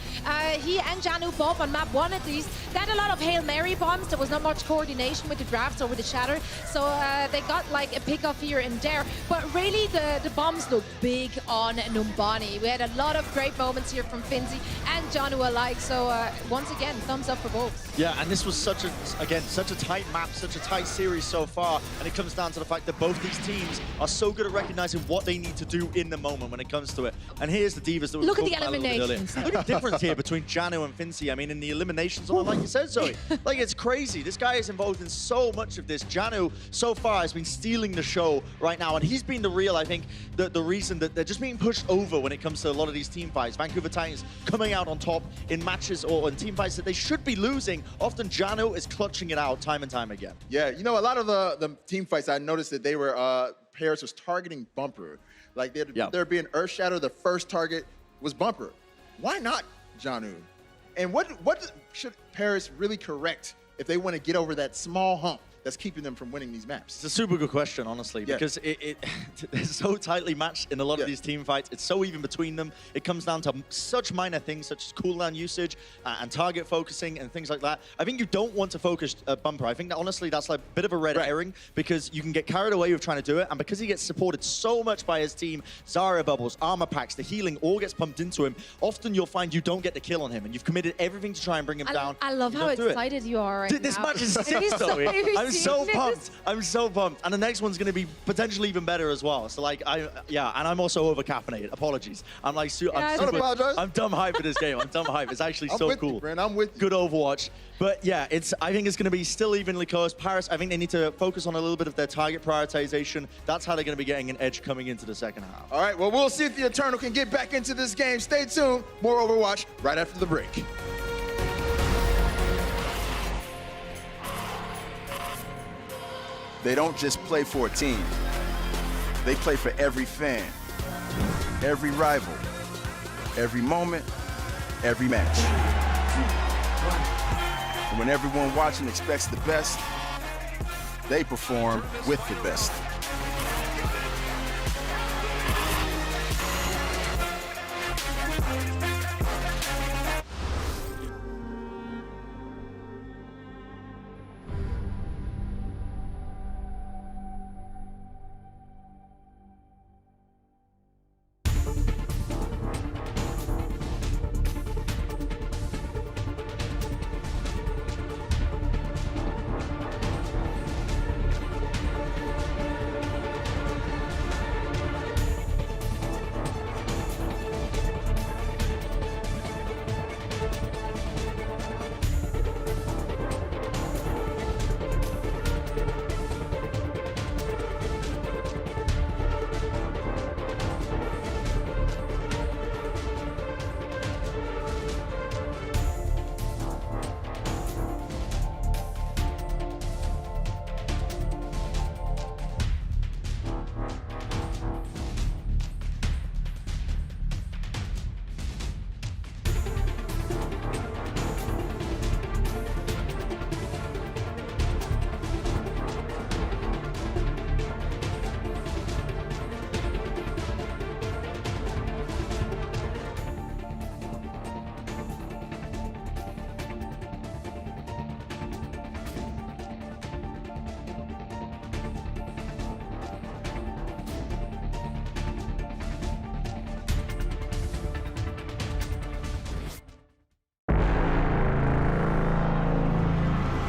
He and Janu both on map 1 at least. They had a lot of Hail Mary bombs. There was not much coordination with the drafts or with the shatter, so they got like a pick off here and there. But really, the bombs look big on Numbani. We had a lot of great moments here from Finzi and Janu alike. So once again, thumbs up for both. Yeah, and this was such a tight map, such a tight series so far, and it comes down to the fact that both these teams are so good at recognizing what they need to do in the moment when it comes to it. And here's the Divas that we Look at the talked about a little bit eliminations. earlier. Look at the difference here between Janu and Finzi. I mean, in the eliminations, like you said, Zoe, like, it's crazy. This guy is involved in so much of this. Janu, so far, has been stealing the show right now, and he's been the real, I think, the reason that they're just being pushed over when it comes to a lot of these team fights. Vancouver Titans coming out on top in matches or in team fights that they should be losing. Often Janu is clutching it out time and time again. Yeah, you know, a lot of the team fights, I noticed that they were, Paris was targeting Bumper. Like, they're being Earth Shadow, the first target was Bumper. Why not Janu? And what should Paris really correct if they want to get over that small hump that's keeping them from winning these maps? It's a super good question, honestly, because it's so tightly matched in a lot of these team fights. It's so even between them. It comes down to such minor things, such as cooldown usage and target focusing and things like that. I think you don't want to focus Bumper. I think that, honestly, that's like a bit of a red herring, because you can get carried away with trying to do it, and because he gets supported so much by his team, Zarya bubbles, armor packs, the healing all gets pumped into him. Often you'll find you don't get the kill on him, and you've committed everything to try and bring him down. I love how excited you are right This now. match is sick, I'm so pumped. I'm so pumped. And the next one's going to be potentially even better as well. So, like, and I'm also over-caffeinated. Apologies. I'm like, don't apologize. I'm dumb hype for this game. I'm dumb hype. It's actually so cool. You, Brent. I'm with you. Good Overwatch. But yeah, I think it's going to be still evenly close. Paris, I think they need to focus on a little bit of their target prioritization. That's how they're going to be getting an edge coming into the second half. All right, well, we'll see if the Eternal can get back into this game. Stay tuned. More Overwatch right after the break. They don't just play for a team. They play for every fan, every rival, every moment, every match. And when everyone watching expects the best, they perform with the best.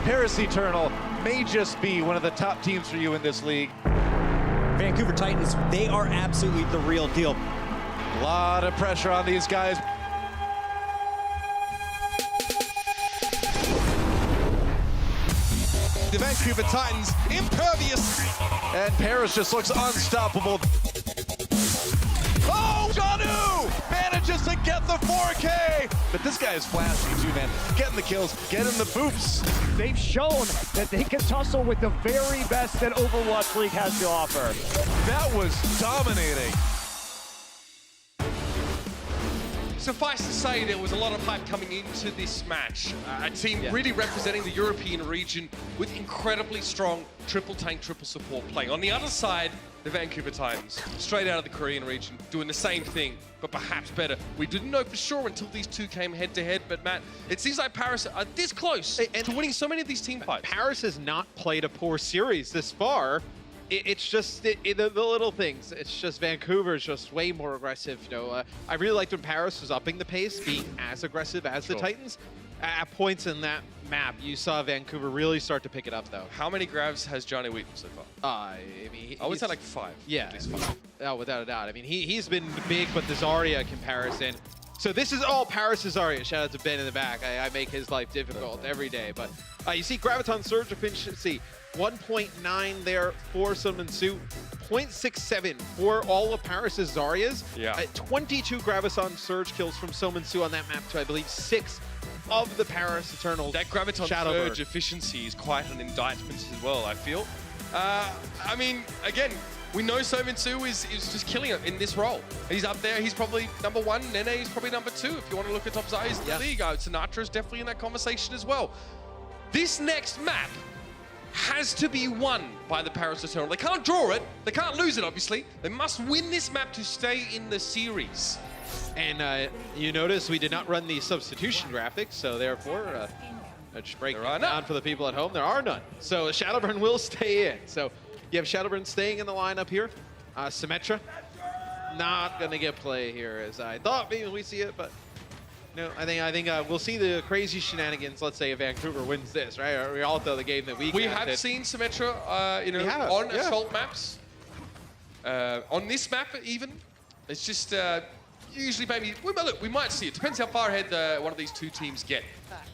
Paris Eternal may just be one of the top teams for you in this league. Vancouver Titans, they are absolutely the real deal. A lot of pressure on these guys. The Vancouver Titans, impervious. And Paris just looks unstoppable. Oh, Janu manages to get the 4K. But this guy is flashy too, man. Getting the kills, getting the boops. They've shown that they can tussle with the very best that Overwatch League has to offer. That was dominating. Suffice to say, there was a lot of hype coming into this match. A team really representing the European region with incredibly strong triple tank, triple support play. On the other side, the Vancouver Titans, straight out of the Korean region, doing the same thing, but perhaps better. We didn't know for sure until these two came head-to-head, but Matt, it seems like Paris are this close to winning so many of these team fights. Paris has not played a poor series this far. It's just the little things. It's just Vancouver's just way more aggressive. You know, I really liked when Paris was upping the pace, being as aggressive as the Titans. At points in that map, you saw Vancouver really start to pick it up, though. How many grabs has Johnny Wheaton so far? I mean, I would say like 5. Yeah, at least 5. Oh, without a doubt. I mean, he's been big, but the Zarya comparison. So this is all Paris' Zarya. Shout out to Ben in the back. I make his life difficult every day. But you see Graviton Surge efficiency, 1.9 there for Sunmansu, 0.67 for all of Paris' Zaryas. Yeah. 22 Graviton Surge kills from Sunmansu on that map to, I believe, 6 of the Paris Eternal. That Graviton Surge efficiency is quite an indictment as well, I feel. I mean, again, we know Sunmansu is just killing it in this role. He's up there. He's probably number 1. Nene is probably number 2. If you want to look at top Zaryas in the league, Sinatra is definitely in that conversation as well. This next map has to be won by the Paris Eternal. They can't draw it. They can't lose it, obviously. They must win this map to stay in the series. And you notice we did not run the substitution graphics, so therefore, just break it down for the people at home. There are none. So Shadowburn will stay in. So you have Shadowburn staying in the lineup here. Symmetra, not going to get play here as I thought. Maybe we see it, but no, I think we'll see the crazy shenanigans. Let's say if Vancouver wins this, right? Or Rialto, the game that we have seen Symmetra, on assault maps. On this map, even, it's just usually maybe we might see it. Depends how far ahead one of these two teams get.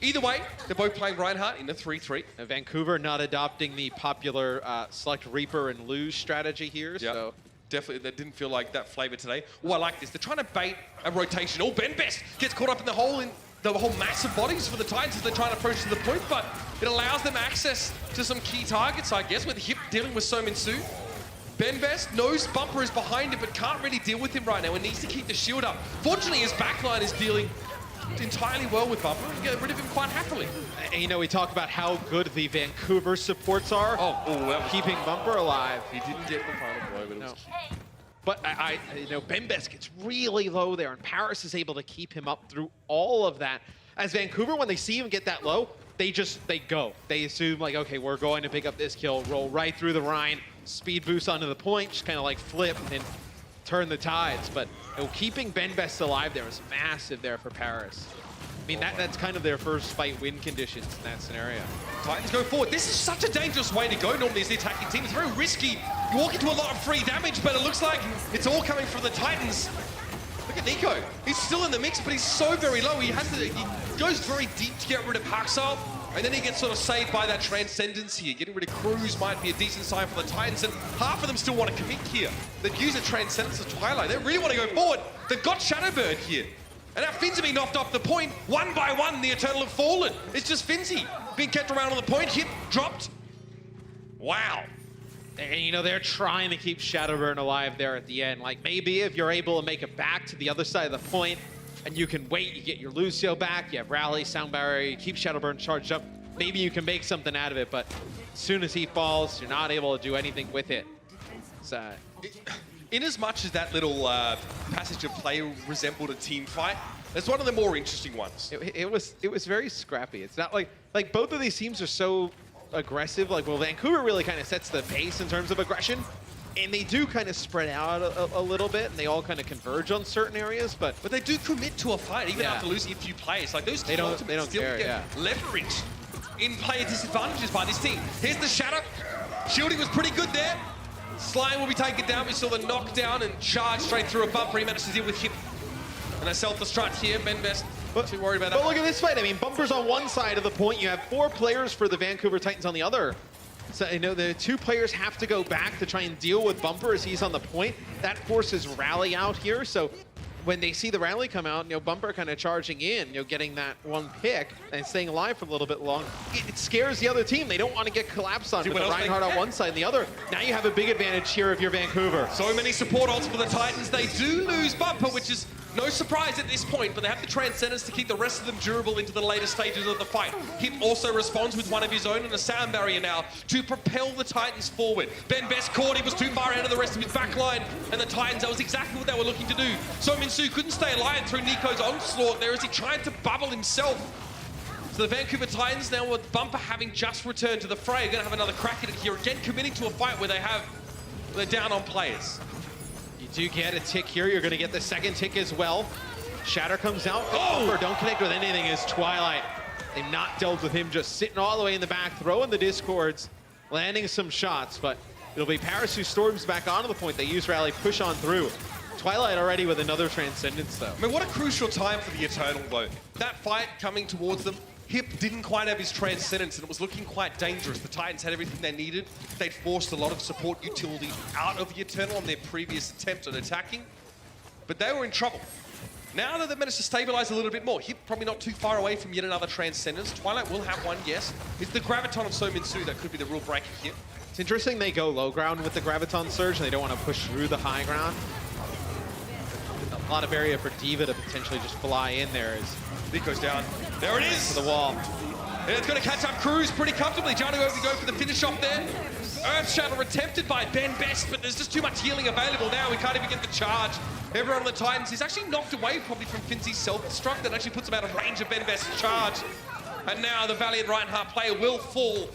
Either way, they're both playing Reinhardt in the 3-3. Vancouver not adopting the popular select Reaper and lose strategy here. Yep. So definitely, that didn't feel like that flavor today. Oh, I like this. They're trying to bait a rotation. Oh, Ben Best gets caught up in the whole massive bodies for the Titans as they're trying to approach to the point, but it allows them access to some key targets, I guess, with Hip dealing with So-Min-Soo. Ben Best knows Bumper is behind him, but can't really deal with him right now and needs to keep the shield up. Fortunately, his backline is dealing entirely well with Bumper and get rid of him quite happily. And, you know, we talk about how good the Vancouver supports are. Keeping Bumper alive. He didn't get the final blow, but it was key. But Ben Best gets really low there, and Paris is able to keep him up through all of that. As Vancouver, when they see him get that low, they go. They assume, like, okay, we're going to pick up this kill, roll right through the Rhine, speed boost onto the point, just kind of like flip and turn the tides. But keeping Ben Best alive there was massive there for Paris. I mean, that's kind of their first fight win conditions in that scenario. Titans go forward. This is such a dangerous way to go normally as the attacking team. It's very risky. You walk into a lot of free damage, but it looks like it's all coming from the Titans. Look at Nico. He's still in the mix, but he's so very low. He goes very deep to get rid of Haxal, and then he gets sort of saved by that Transcendence here. Getting rid of Cruz might be a decent sign for the Titans, and half of them still want to commit here. They've used a Transcendence of Twilight. They really want to go forward. They've got Shadowbird here. And now Finzi being knocked off the point. One by one, the Eternal have fallen. It's just Finzi being kept around on the point. Hip dropped. Wow. And, you know, they're trying to keep Shadowburn alive there at the end. Like, maybe if you're able to make it back to the other side of the point and you can wait, you get your Lucio back, you have Rally, Sound Barrier, you keep Shadowburn charged up, maybe you can make something out of it. But as soon as he falls, you're not able to do anything with it. So, in as much as that little passage of play resembled a team fight, it's one of the more interesting ones. It was very scrappy. It's not like both of these teams are so aggressive. Like, well, Vancouver really kind of sets the pace in terms of aggression, and they do kind of spread out a little bit, and they all kind of converge on certain areas. But they do commit to a fight even after losing a few players. Like those teams still get leverage in player disadvantages by this team. Here's the Shadow. Shielding was pretty good there. Slime will be taken down. We saw the knockdown and charge straight through a Bumper. He managed to deal with Hip. And a self-destruct here. Ben Best not too worried about that. But look at this fight. I mean, Bumper's on one side of the point. You have 4 players for the Vancouver Titans on the other. So, you know, the 2 players have to go back to try and deal with Bumper as he's on the point. That forces Rally out here. So when they see the Rally come out, you know, Bumper kind of charging in, you know, getting that one pick and staying alive for a little bit long, it scares the other team. They don't want to get collapsed on with the Reinhardt on one side and the other. Now you have a big advantage here if you're Vancouver. So many support ults for the Titans. They do lose Bumper, which is no surprise at this point, but they have the Transcendence to keep the rest of them durable into the later stages of the fight. Hip also responds with one of his own and a Sound Barrier now to propel the Titans forward. Ben Best caught, he was too far ahead of the rest of his backline, and the Titans, that was exactly what they were looking to do. So-Min-Soo couldn't stay alive through Nico's onslaught there as he tried to bubble himself. So the Vancouver Titans, now with Bumper having just returned to the fray, are going to have another crack at it here, again committing to a fight where they're down on players. You do get a tick here. You're going to get the second tick as well. Shatter comes out. Oh! Don't connect with anything as Twilight. They've not dealt with him just sitting all the way in the back, throwing the discords, landing some shots, but it'll be Paris who storms back onto the point. They use Rally, push on through. Twilight already with another Transcendence, though. I mean, what a crucial time for the Eternal, though. That fight coming towards them, Hip didn't quite have his Transcendence, and it was looking quite dangerous. The Titans had everything they needed. They'd forced a lot of support utility out of the Eternal on their previous attempt at attacking, but they were in trouble. Now that they've managed to stabilize a little bit more, Hip probably not too far away from yet another Transcendence. Twilight will have one, yes. It's the Graviton of So-Min-Soo that could be the real breaker here. It's interesting they go low ground with the Graviton Surge, and they don't want to push through the high ground. A lot of area for Diva to potentially just fly in there as Nico's down. There it is! To the wall. And it's going to catch up Cruz pretty comfortably. Janu able to go for the finish off there. Earth Shatter attempted by Ben Best, but there's just too much healing available now. We can't even get the charge. Everyone on the Titans is actually knocked away probably from Finzy's self-destruct. That actually puts him out of range of Ben Best's charge. And now the Valiant Reinhardt player will fall.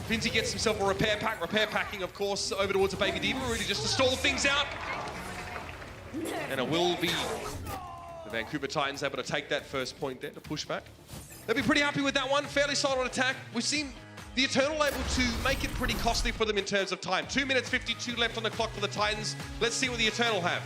Finzy gets himself a repair pack. Repair packing, of course, over towards a Baby Diva, really just to stall things out. And it will be the Vancouver Titans able to take that first point there to push back. They'll be pretty happy with that one. Fairly solid attack. We've seen the Eternal able to make it pretty costly for them in terms of time. 2 minutes 52 left on the clock for the Titans. Let's see what the Eternal have.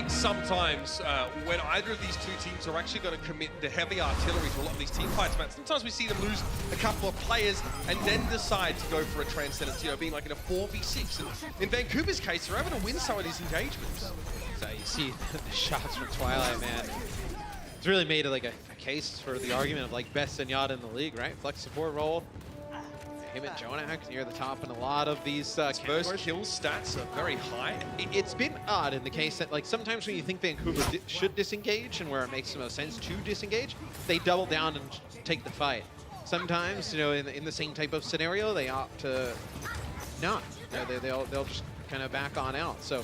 Sometimes when either of these two teams are actually going to commit the heavy artillery to a lot of these team fights, man. Sometimes we see them lose a couple of players and then decide to go for a transcendence, you know, being like in a 4v6. And in Vancouver's case, they're able to win some of these engagements. So you see the shots from Twilight, man. It's really made like a case for the argument of like best Zenyatta in the league, right? Flex support role. Him and Jonak near the top in a lot of these first kill stats are very high. It's been odd in the case that like sometimes when you think Vancouver should disengage and where it makes the most sense to disengage, they double down and take the fight. Sometimes, you know, in the same type of scenario, they opt to not. You know, they'll just kind of back on out. So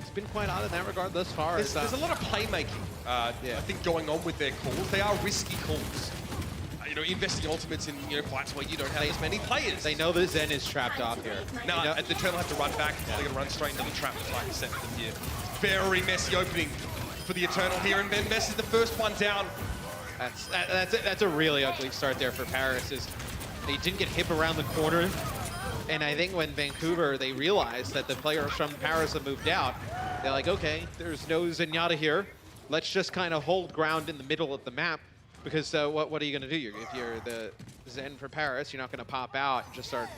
it's been quite odd in that regard thus far. There's a lot of playmaking, I think, going on with their calls. They are risky calls. You know, investing ultimates in, you know, fights where you don't have as many players. They know that Zen is trapped off here. Now, the Eternal have to run back. They're going to run straight into the trap, like I said to them here. Very messy opening for the Eternal here, and Ben Best is the first one down. That's a really ugly start there for Paris. Is they didn't get hip around the corner, and I think when Vancouver, they realized that the players from Paris have moved out, they're like, okay, there's no Zenyatta here. Let's just kind of hold ground in the middle of the map. Because what are you going to do? If you're the Zen for Paris, you're not going to pop out and just start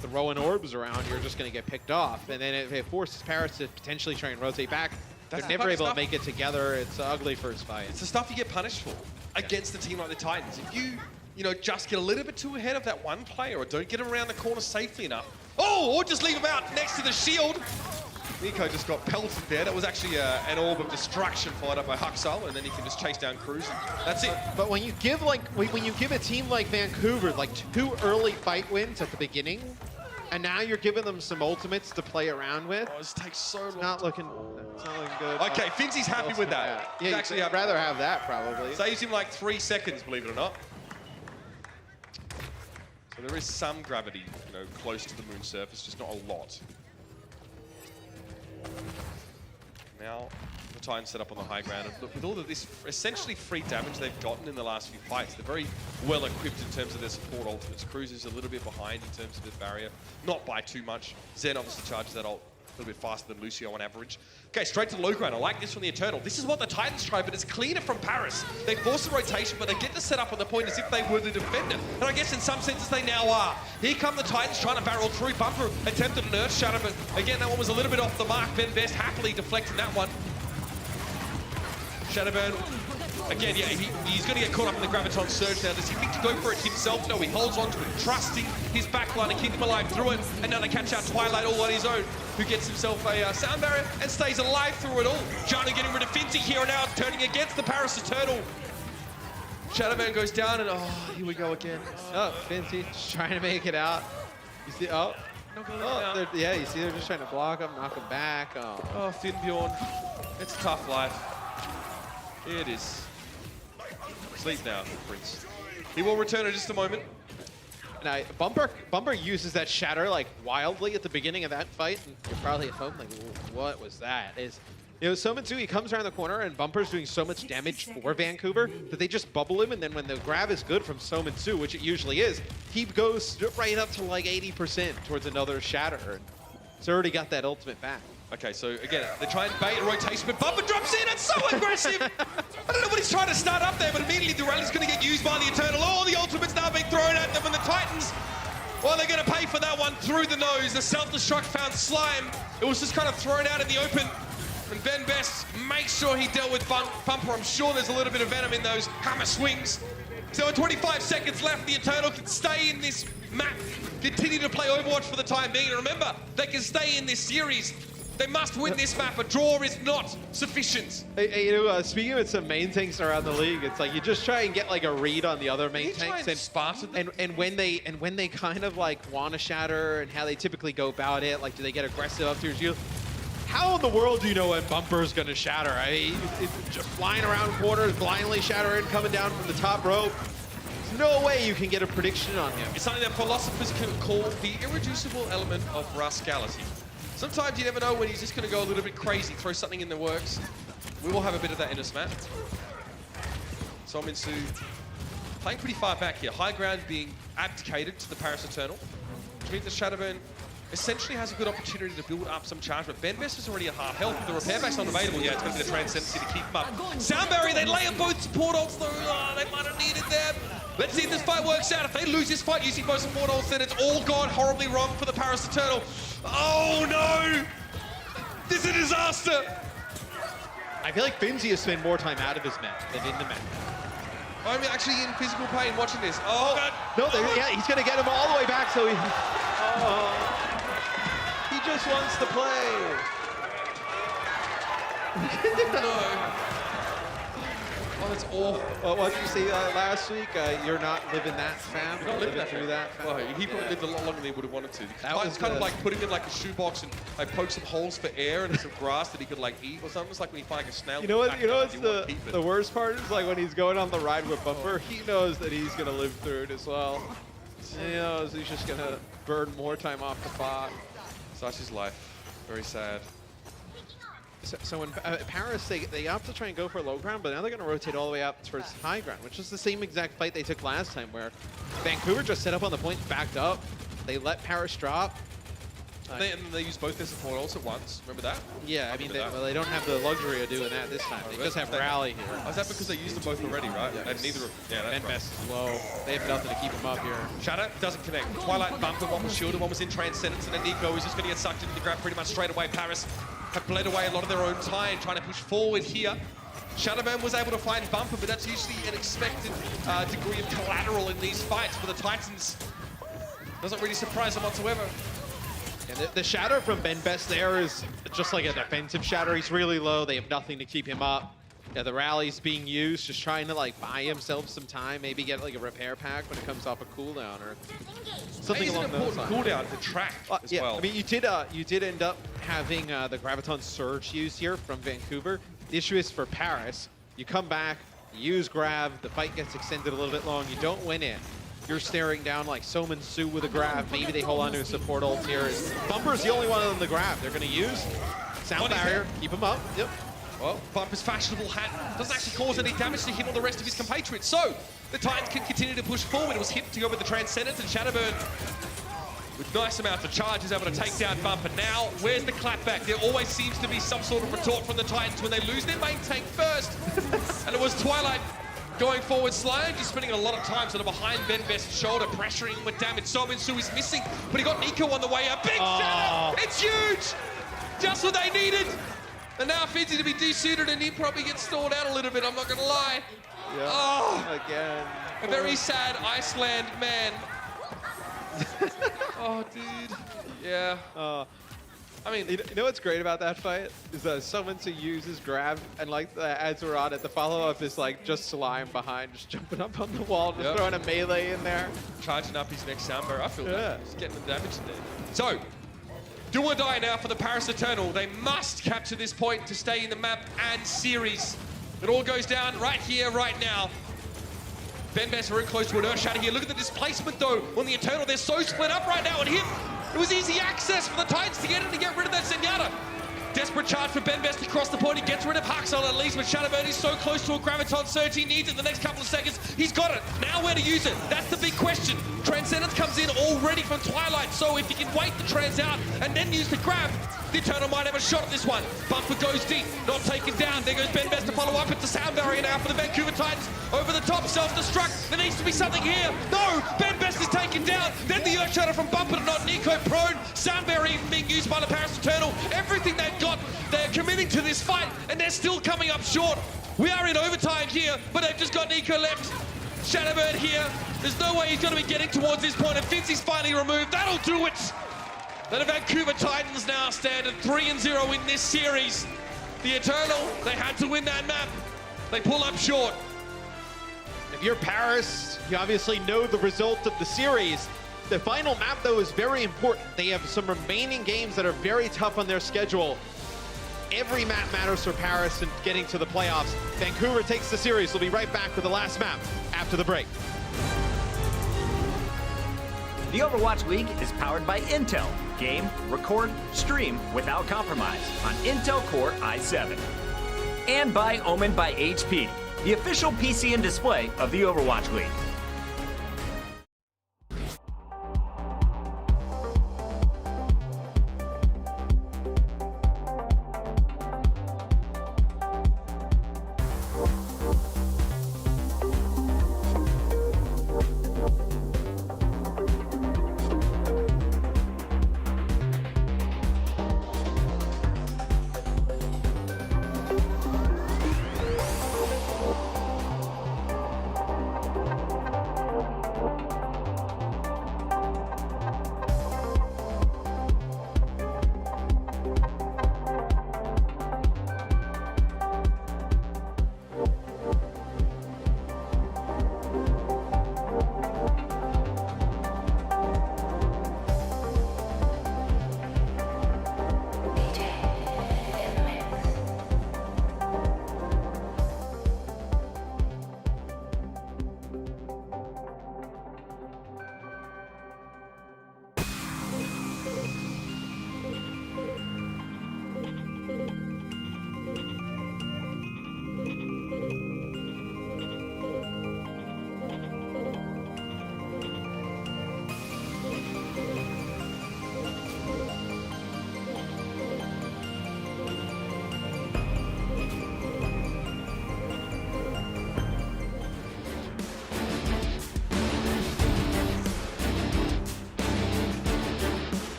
throwing orbs around. You're just going to get picked off. And then it forces Paris to potentially try and rotate back. They're never able to make it together. It's an ugly first fight. It's the stuff you get punished for against a team like the Titans. If you know, just get a little bit too ahead of that one player or don't get him around the corner safely enough. Oh, or just leave him out next to the shield. Nico just got pelted there. That was actually an orb of destruction followed up by Huxal, and then he can just chase down Cruz. That's it. But when you give when you give a team like Vancouver like 2 early fight wins at the beginning, and now you're giving them some ultimates to play around with. Oh, this takes so long. It's not looking good. Okay, Finzy's happy with that. Yeah, actually, I'd rather have that probably. Saves him like 3 seconds, believe it or not. So there is some gravity, you know, close to the moon surface, just not a lot. Now, the Titans set up on the high ground. And look, with all of this essentially free damage they've gotten in the last few fights, they're very well equipped in terms of their support ultimates. Cruz is a little bit behind in terms of his barrier, not by too much. Zen obviously charges that ult little bit faster than Lucio on average. Okay, straight to the low ground. I like this from the Eternal. This is what the Titans try, but it's cleaner from Paris. They force the rotation, but they get the setup on the point as if they were the defender. And I guess in some senses they now are. Here come the Titans trying to barrel through. Bumper attempted an Earth Shatter, but again, that one was a little bit off the mark. Ben Best happily deflecting that one. Shadowburn, again, yeah, he's going to get caught up in the Graviton Surge now. Does he think to go for it himself? No, he holds on to it, trusting his backline to keep him alive through it. And now they catch out Twilight all on his own, who gets himself a sound barrier and stays alive through it all. Janu getting rid of Finty here and now, turning against the Paris Eternal. Shadowburn goes down and, oh, here we go again. Oh, Finty just trying to make it out. You see, yeah, you see they're just trying to block him, knock him back. Oh, Finbjorn, it's a tough life. It is. Sleep now, Prince. He will return in just a moment. Now, Bumper uses that shatter like wildly at the beginning of that fight, and you're probably at home like, what was that? You know, Somitsu, he comes around the corner, and Bumper's doing so much damage for Vancouver that they just bubble him, and then when the grab is good from Somitsu, which it usually is, he goes right up to like 80% towards another shatter. He's already got that ultimate back. Okay, so again, they try and bait a rotation, but Bumper drops in. It's so aggressive. I don't know what he's trying to start up there, but immediately the rally's going to get used by the Eternal. Oh, the ultimate's now being thrown at them, and the Titans, well, they're going to pay for that one through the nose. The self-destruct found Slime. It was just kind of thrown out in the open. And Ben Best makes sure he dealt with Bumper. I'm sure there's a little bit of venom in those hammer swings. So with 25 seconds left, the Eternal can stay in this map, continue to play Overwatch for the time being. And remember, they can stay in this series. They must win this map. A draw is not sufficient. Hey, you know, speaking of some main tanks around the league, it's like you just try and get like a read on the other main tanks, and when they kind of like want to shatter and how they typically go about it. Like, do they get aggressive up to you? How in the world do you know when Bumper's going to shatter? I mean, it's just flying around corners, blindly shattering, coming down from the top rope. There's no way you can get a prediction on him. It's something that philosophers can call the irreducible element of rascality. Sometimes you never know when he's just going to go a little bit crazy, throw something in the works. We will have a bit of that in this map. Sominsu playing pretty far back here. High ground being abdicated to the Paris Eternal, which means the Shadowburn essentially has a good opportunity to build up some charge, but Ben Best is already at half health. The repair back's not available yet. It's going to be the Transcendency to keep him up. Sound barrier, they lay on both support ults though. Oh, they might have needed them. Let's see if this fight works out. If they lose this fight using both support ults, then it's all gone horribly wrong for the Paris Eternal. Oh no! This is a disaster! I feel like Finzi has spent more time out of his map than in the map. I'm actually in physical pain watching this. Oh, God. No, yeah, he's going to get him all the way back, so he just wants to play. No. Oh, that's awful. Well, what did you say last week? You're not living that fam. You're not living that through that. Well, he probably lived a lot longer than he would have wanted to. That was kind of like put him in like a shoebox and like poke some holes for air and some grass that he could like eat or something. It's like when you find like a snail. You know what's the worst part is like when he's going on the ride with Bumper, he knows that he's gonna live through it as well. He knows he's just gonna burn more time off the clock. Such is life. Very sad. So when Paris, they opt to try and go for low ground, but now they're going to rotate all the way up towards high ground, which is the same exact fight they took last time, where Vancouver just set up on the point, backed up. They let Paris drop. And they use both their support ults at once. Remember that? Yeah, I mean, they don't have the luxury of doing that this time. They just have Rally here. Oh, is that because they used them both already, right? Yeah. And neither of that's Ben Best is low. They have nothing to keep him up here. Shadow doesn't connect. Twilight and Bumper, one was shielded, one was in Transcendence, and then Nico is just going to get sucked into the grab pretty much straight away. Paris have bled away a lot of their own time, trying to push forward here. Shadowburn was able to find Bumper, but that's usually an expected degree of collateral in these fights for the Titans. Doesn't really surprise them whatsoever. And the shatter from Ben Best there is just like a defensive shatter. He's really low. They have nothing to keep him up. Yeah, the rally's being used, just trying to like buy himself some time, maybe get like a repair pack when it comes off a cooldown or something along those lines. Cooldown to track as well. I mean, you did end up having the Graviton Surge used here from Vancouver. The issue is for Paris, you come back, you use grab, the fight gets extended a little bit long, you don't win it. You're staring down like Sominsu with a grab. Maybe they hold on to a support ult here. Bumper's the only one on the grab. They're going to use sound barrier, keep him up. Yep. Well, Bumper's fashionable hat doesn't actually cause any damage to him or the rest of his compatriots. So the Titans can continue to push forward. It was him to go with the Transcendence, and Shadowburn with nice amounts of charges, able to take down Bumper. Now, where's the clapback? There always seems to be some sort of retort from the Titans when they lose their main tank first. And it was Twilight going forward, Sly, just spending a lot of time sort of behind Ben Best's shoulder, pressuring him with damage. Sominsu is missing, but he got Nico on the way up. Big shadow! It's huge! Just what they needed. And now Fizzy to be desuited, and he probably gets stalled out a little bit, I'm not gonna lie. Yeah. Oh, again. A very sad Iceland man. Oh, dude. Yeah. I mean, you know what's great about that fight is that someone to use his grab, and like the ads were on it, the follow-up is like just Slime behind, just jumping up on the wall, just throwing a melee in there. Charging up his next soundbar. I feel that. He's getting the damage in there. So, do or die now for the Paris Eternal. They must capture this point to stay in the map and series. It all goes down right here, right now. Ben Best very close to an Earth Shatter here. Look at the displacement though on the Eternal. They're so split up right now, and him. It was easy access for the Titans to get in to get rid of that Zenyatta. Desperate charge for Ben Best to cross the point. He gets rid of Haxel at least, but Shadowbird is so close to a Graviton Surge. He needs it the next couple of seconds. He's got it. Now where to use it? That's the big question. Transcendence comes in already from Twilight, so if he can wait the trans out and then use the grab, the Eternal might have a shot at this one. Bumper goes deep, not taken down. There goes Ben Best to follow up. It's a sound barrier now for the Vancouver Titans. Over the top, self-destruct. There needs to be something here. No, Ben Best is taken down. Then the Earth Shatter from Bumper to not Nico prone. Sound barrier being used by the Paris Eternal. Everything they've got, they're committing to this fight, and they're still coming up short. We are in overtime here, but they've just got Nico left. Shadowbird here. There's no way he's going to be getting towards this point, and Fitzy's finally removed. That'll do it. The Vancouver Titans now stand at 3-0 in this series. The Eternal, they had to win that map. They pull up short. If you're Paris, you obviously know the result of the series. The final map, though, is very important. They have some remaining games that are very tough on their schedule. Every map matters for Paris in getting to the playoffs. Vancouver takes the series. We'll be right back with the last map after the break. The Overwatch League is powered by Intel. Game, record, stream without compromise on Intel Core i7. And by Omen by HP, the official PC and display of the Overwatch League.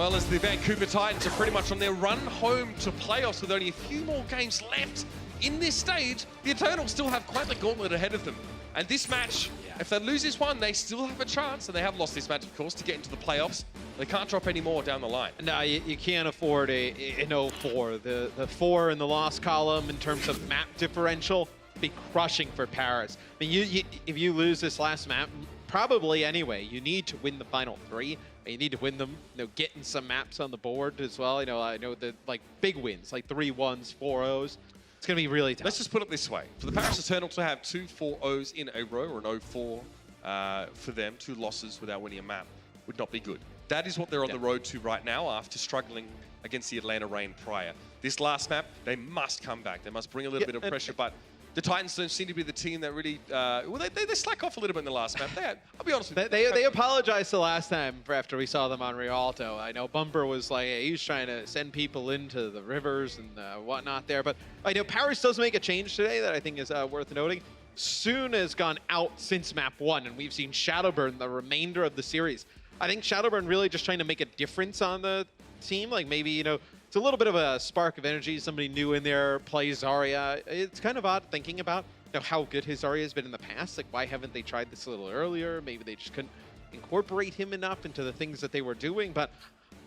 Well, as the Vancouver Titans are pretty much on their run home to playoffs with only a few more games left in this stage, the Eternals still have quite the gauntlet ahead of them. And this match, if they lose this one, they still have a chance, and they have lost this match, of course, to get into the playoffs. They can't drop any more down the line. No, you can't afford an 0-4. The 4 in the loss column in terms of map differential be crushing for Paris. I mean, if you lose this last map, probably anyway, you need to win the final 3. You need to win them, getting some maps on the board as well. I know the big wins, like 3-1s, 4-0s. It's going to be really tough. Let's just put it this way. For the Paris Eternal to have 2 4-0s in a row, or an 0-4 for them, 2 losses without winning a map, would not be good. That is what they're on the road to right now after struggling against the Atlanta Reign prior. This last map, they must come back. They must bring a little bit of pressure, but the Titans don't seem to be the team that really, well, they slack off a little bit in the last map. I'll be honest with you. They apologized the last time for after we saw them on Rialto. I know Bumper was like, he was trying to send people into the rivers and whatnot there. But I know Paris does make a change today that I think is worth noting. Soon has gone out since map 1, and we've seen Shadowburn the remainder of the series. I think Shadowburn really just trying to make a difference on the team. Like maybe, you know, it's a little bit of a spark of energy, somebody new in there, plays Zarya. It's kind of odd thinking about, you know, how good his Zarya has been in the past. Like, why haven't they tried this a little earlier? Maybe they just couldn't incorporate him enough into the things that they were doing. But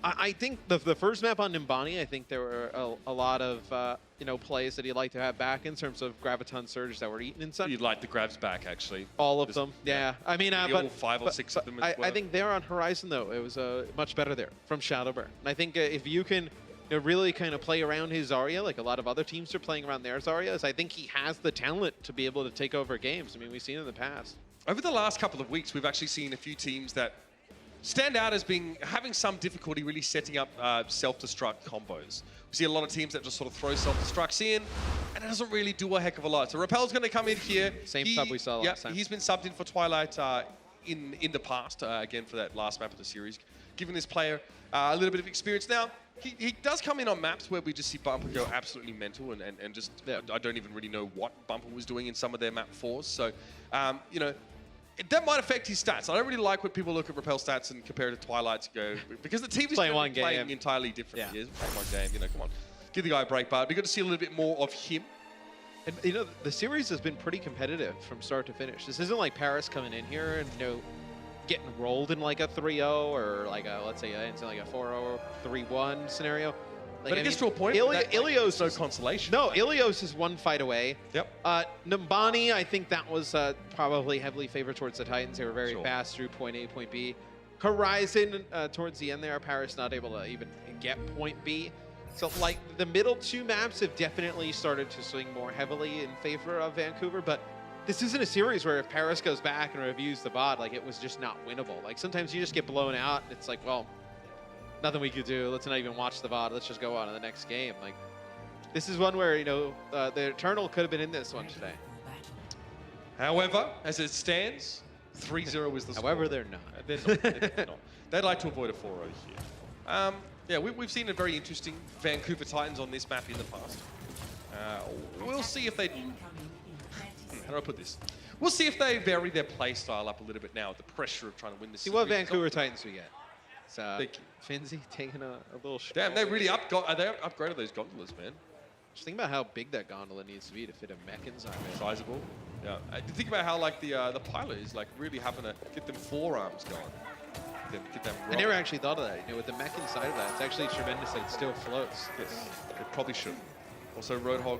I think the first map on Numbani, I think there were a lot of, you know, plays that he'd like to have back in terms of Graviton Surges that were eaten and such. You'd like the grabs back, actually. All of them, yeah. I mean, all 5 or 6 of them as well. I think there on Horizon, though, it was much better there from Shadowburn. And I think if you can, you know, really kind of play around his Zarya, like a lot of other teams are playing around their Zaryas, I think he has the talent to be able to take over games. I mean, we've seen it in the past. Over the last couple of weeks, we've actually seen a few teams that stand out as having some difficulty really setting up self-destruct combos. We see a lot of teams that just sort of throw self-destructs in, and it doesn't really do a heck of a lot. So Repel's going to come in here. Same sub we saw last time. He's been subbed in for Twilight in the past, again for that last map of the series, giving this player a little bit of experience. Now, he does come in on maps where we just see Bumper go absolutely mental and just, I don't even really know what Bumper was doing in some of their map 4s. So, you know, that might affect his stats. I don't really like when people look at Repel stats and compare it to Twilight to go, because the team is playing entirely different. Yeah. Playing one game, you know, come on. Give the guy a break, but it'd be good to see a little bit more of him. And, you know, the series has been pretty competitive from start to finish. This isn't like Paris coming in here and, you know, getting rolled in like a 3-0 or like a, let's say, like a 4-0, 3-1 scenario. Like, but it gets to a point Ilios, no consolation. No, Ilios is one fight away. Yep. Numbani, I think that was probably heavily favored towards the Titans. They were very fast through point A, point B. Horizon, towards the end there, Paris not able to even get point B. So, like, the middle 2 maps have definitely started to swing more heavily in favor of Vancouver, but this isn't a series where if Paris goes back and reviews the bot, like, it was just not winnable. Like, sometimes you just get blown out, and it's like, well, nothing we could do. Let's not even watch the VOD. Let's just go on to the next game. Like, this is one where, you know, the Eternal could have been in this one today. However, as it stands, 3-0 is the score. However, they're not. They're not. They'd like to avoid a 4-0 here. Yeah, we've seen a very interesting Vancouver Titans on this map in the past. We'll see if they... How do I put this? We'll see if they vary their play style up a little bit now with the pressure of trying to win this. See what Vancouver Titans we get. So, Finzi taking a little shot. Damn, they really upgraded those gondolas, man. Just think about how big that gondola needs to be to fit a mech inside. Sizable. Yeah. Think about how like the pilot is like really having to get them forearms going. Get them I never actually thought of that. You know, with the mech inside of that, it's actually tremendous that it still floats. Yes, it probably should. Also, Roadhog,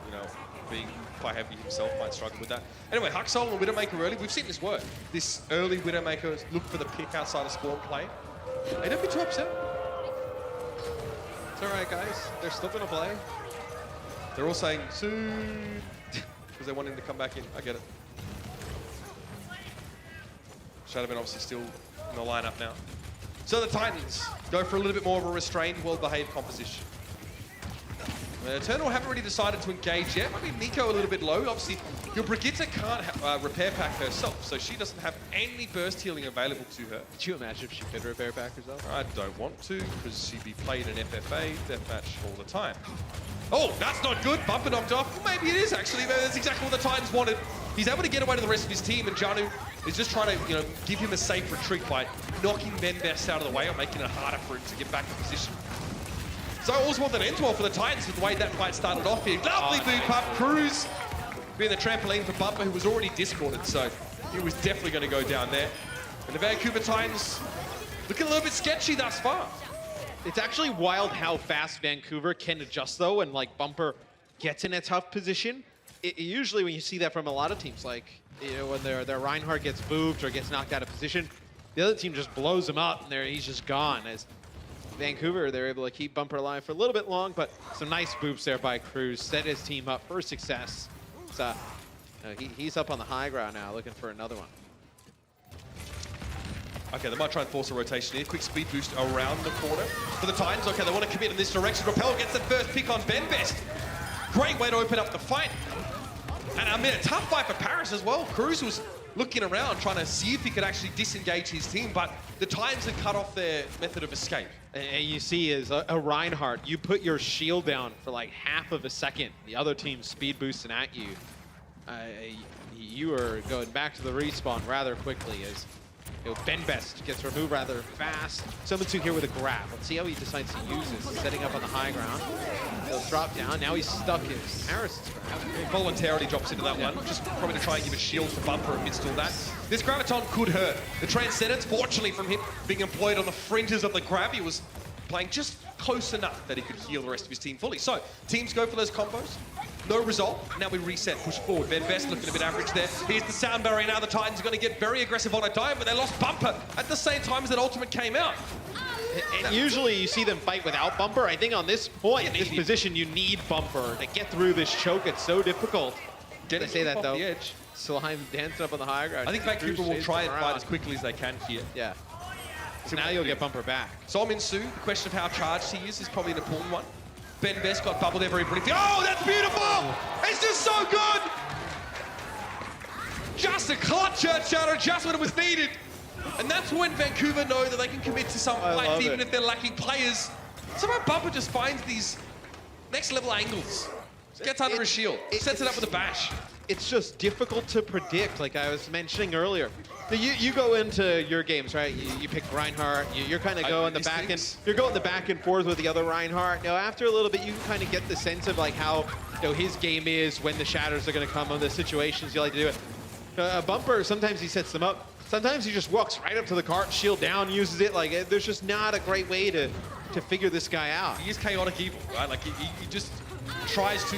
you know, being quite heavy himself, might struggle with that. Anyway, Huxol and Widowmaker early. We've seen this work. This early Widowmaker look for the pick outside of spawn play. Hey, don't be too upset. It's all right, guys. They're still going to play. They're all saying soon because they want him to come back in. I get it. Shadowman obviously still in the lineup now. So the Titans go for a little bit more of a restrained, well-behaved composition. The Eternal haven't really decided to engage yet. Maybe Nico a little bit low. Obviously, your Brigitte can't repair pack herself, so she doesn't have any burst healing available to her. Could you imagine if she could repair pack herself? I don't want to, because she'd be played in FFA deathmatch all the time. Oh, that's not good. Bumper knocked off. Well, maybe it is, actually. Maybe that's exactly what the Titans wanted. He's able to get away to the rest of his team, and Janu is just trying to, you know, give him a safe retreat by knocking Benbest out of the way or making it harder for him to get back in position. So I also want that end well for the Titans with the way that fight started off here. Lovely boop up. Cruz being the trampoline for Bumper, who was already discorded, so he was definitely going to go down there. And the Vancouver Titans looking a little bit sketchy thus far. It's actually wild how fast Vancouver can adjust, though, and like Bumper gets in a tough position. Usually when you see that from a lot of teams, like, you know, when their Reinhardt gets booped or gets knocked out of position, the other team just blows him up and he's just gone. As Vancouver, they're able to keep Bumper alive for a little bit long, but some nice boops there by Cruz, set his team up for success. So he's up on the high ground now, looking for another one. Okay, they might try and force a rotation here. Quick speed boost around the corner for the Titans. Okay, they want to commit in this direction. Repel gets the first pick on Benbest. Great way to open up the fight. And I mean, a tough fight for Paris as well. Cruz was looking around, trying to see if he could actually disengage his team, but the Titans had cut off their method of escape. And you see is a Reinhardt, you put your shield down for like half of a second. The other team's speed boosting at you. You are going back to the respawn rather quickly as Ben Best gets removed rather fast. Someone here with a grab. Let's see how he decides to use this. He's setting up on the high ground. He'll drop down. Now he's stuck in Harris's grab. He voluntarily drops into that one, just probably to try and give a shield to Bumper amidst all that. This Graviton could hurt. The Transcendence, fortunately from him being employed on the fringes of the grab, he was playing just close enough that he could heal the rest of his team fully. So, teams go for those combos. No result. Now we reset, push forward. Ben Best looking a bit average there. Here's the sound barrier. Now the Titans are going to get very aggressive on a dive, but they lost Bumper at the same time as that ultimate came out. And usually you see them fight without Bumper. I think on this point, this position, you need Bumper to get through this choke. It's so difficult. Didn't say that though. The edge. Slime dancing up on the high ground. I think Vancouver will try and fight as quickly as they can here. Yeah. So now you'll get Bumper back. So Min-Soo, the question of how charged he is probably an important one. Ben Best got bubbled there very briefly. Oh, that's beautiful! It's just so good! Just a clutch shadow, just when it was needed. And that's when Vancouver know that they can commit to some fights, even if they're lacking players. Somehow Bumper just finds these next level angles. Gets under his shield, sets it up with a bash. It's just difficult to predict, like I was mentioning earlier. You go into your games, right? You pick Reinhardt. You're kind of going the back and you're going the back and forth with the other Reinhardt. You know, after a little bit, you can kind of get the sense of like how his game is, when the shatters are going to come, on the situations you like to do it. Bumper, sometimes he sets them up. Sometimes he just walks right up to the cart, shield down, uses it. Like there's just not a great way to figure this guy out. He is chaotic evil, right? Like he just tries to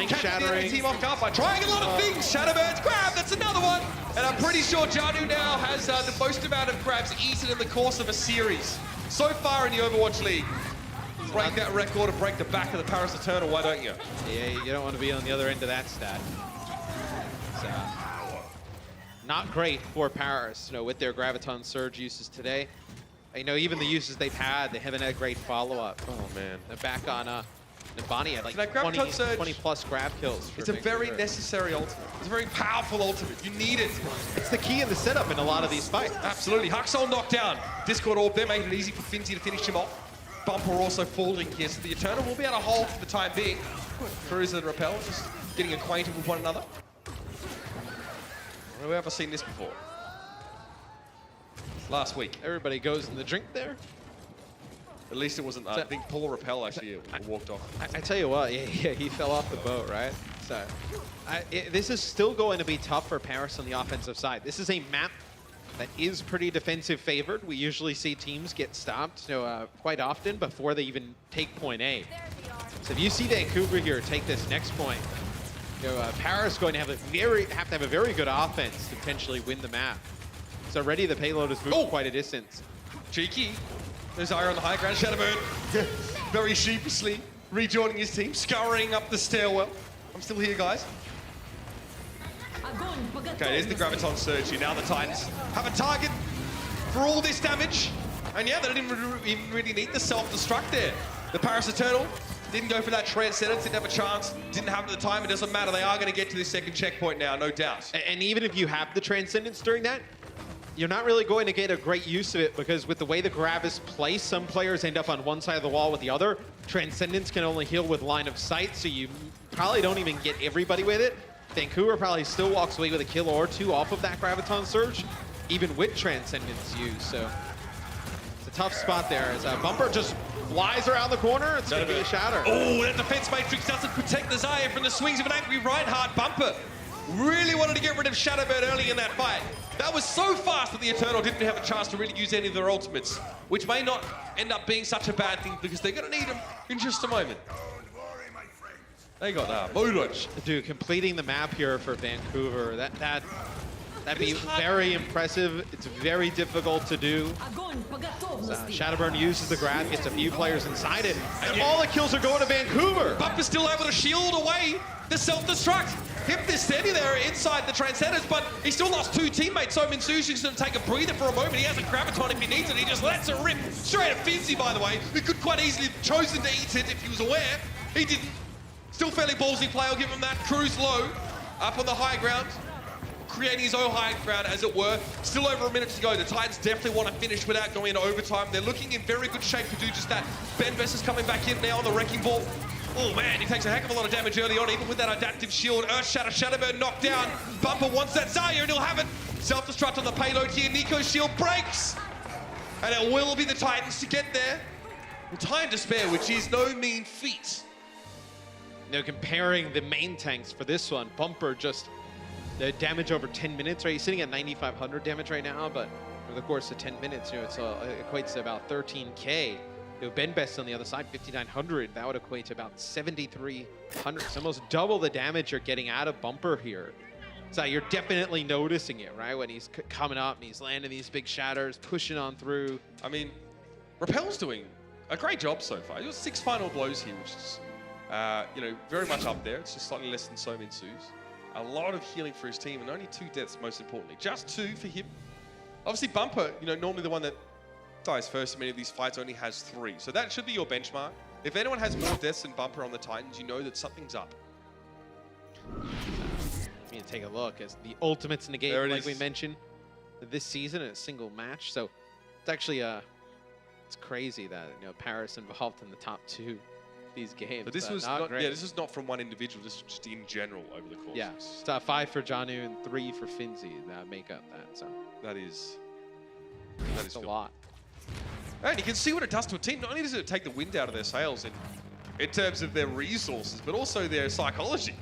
catch the team off guard by trying a lot of things. Shadowbird's grab, that's another one. And I'm pretty sure Janu now has the most amount of grabs eaten in the course of a series. So far in the Overwatch League. Break that record and break the back of the Paris Eternal, why don't you? Yeah, you don't want to be on the other end of that stat. So, not great for Paris, with their Graviton Surge uses today. Even the uses they've had, they haven't had great follow-up. Oh, man. They're back on Numbani had like that 20 plus grab kills. It's a very necessary ultimate. It's a very powerful ultimate. You need it. It's the key in the setup in a lot of these fights. Absolutely. Huxol knocked down. Discord Orb there, making it easy for Finzi to finish him off. Bumper also falling here, so the Eternal will be able to hold for the time being. Cruz and Rappel just getting acquainted with one another. Have we ever seen this before? Last week. Everybody goes in the drink there. At least it wasn't, I think Paul Rappel actually walked off. I tell you what, yeah, he fell off the boat, right? So, this is still going to be tough for Paris on the offensive side. This is a map that is pretty defensive favored. We usually see teams get stopped quite often before they even take point A. So if you see Vancouver here take this next point, Paris is going to have to have a very good offense to potentially win the map. So already the payload has moved quite a distance. Cheeky. There's Ira on the high ground. Shadowbird very sheepishly rejoining his team, scurrying up the stairwell. I'm still here, guys. Okay, there's the Graviton Surge here. Now the Titans have a target for all this damage. And yeah, they didn't even really need the self-destruct there. The Paris Eternal didn't go for that Transcendence, didn't have a chance, didn't have it at the time. It doesn't matter. They are going to get to this second checkpoint now, no doubt. And even if you have the Transcendence during that, you're not really going to get a great use of it because with the way the grab is placed, some players end up on one side of the wall with the other. Transcendence can only heal with line of sight, so you probably don't even get everybody with it. Vancouver probably still walks away with a kill or two off of that Graviton Surge, even with Transcendence used. So it's a tough spot there as Bumper just flies around the corner. It's going to be a shatter. Oh, that defense matrix doesn't protect the Zaya from the swings of an angry Reinhardt. Bumper really wanted to get rid of Shadowbird early in that fight. That was so fast that the Eternal didn't have a chance to really use any of their ultimates, which may not end up being such a bad thing because they're going to need them in just a moment. They got Overwatch. Dude, completing the map here for Vancouver, that'd be very impressive. It's very difficult to do. Shadowburn uses the grab, gets a few players inside it, and all the kills are going to Vancouver. Bumper's still able to shield away the self-destruct. Hip is standing there inside the Transcendence, but he still lost two teammates. So Min-Soo's going to take a breather for a moment. He has a Graviton if he needs it. He just lets it rip straight at Finzi, by the way. He could quite easily have chosen to eat it if he was aware. He didn't. Still fairly ballsy play, I'll give him that. Cruz low. up on the high ground, creating his own high ground, as it were. Still over a minute to go. The Titans definitely want to finish without going into overtime. They're looking in very good shape to do just that. Benbest is coming back in now on the wrecking ball. Oh man, he takes a heck of a lot of damage early on, even with that adaptive shield. Earthshatter, Shadowburn knocked down. Bumper wants that Zarya, and he'll have it. Self-destruct on the payload here. Nico's shield breaks. And it will be the Titans to get there. Time to spare, which is no mean feat. You know, comparing the main tanks for this one, Bumper just the damage over 10 minutes, right? He's sitting at 9,500 damage right now, but over the course of 10 minutes, you know, it equates to about 13K. You know, Benbest on the other side, 5,900. That would equate to about 7,300. It's almost double the damage you're getting out of Bumper here. So you're definitely noticing it, right? When he's coming up and he's landing these big shatters, pushing on through. I mean, Repel's doing a great job so far. He got 6 final blows here, which is, you know, very much up there. It's just slightly less than Sominsu's. A lot of healing for his team, and only 2 deaths, most importantly. Just 2 for him. Obviously, Bumper, you know, normally the one that dies first in many of these fights only has 3. So that should be your benchmark. If anyone has more deaths than Bumper on the Titans, you know that something's up. You need to take a look as the ultimates negate, like we mentioned, this season in a single match. So it's actually it's crazy that, you know, Paris involved in the top 2 these games. But this was not yeah, this is not from one individual. This was just in general over the course. Yeah, it's 5 for Janu and 3 for Finzi that make up that. So that is a lot. And you can see what it does to a team. Not only does it take the wind out of their sails in terms of their resources, but also their psychology.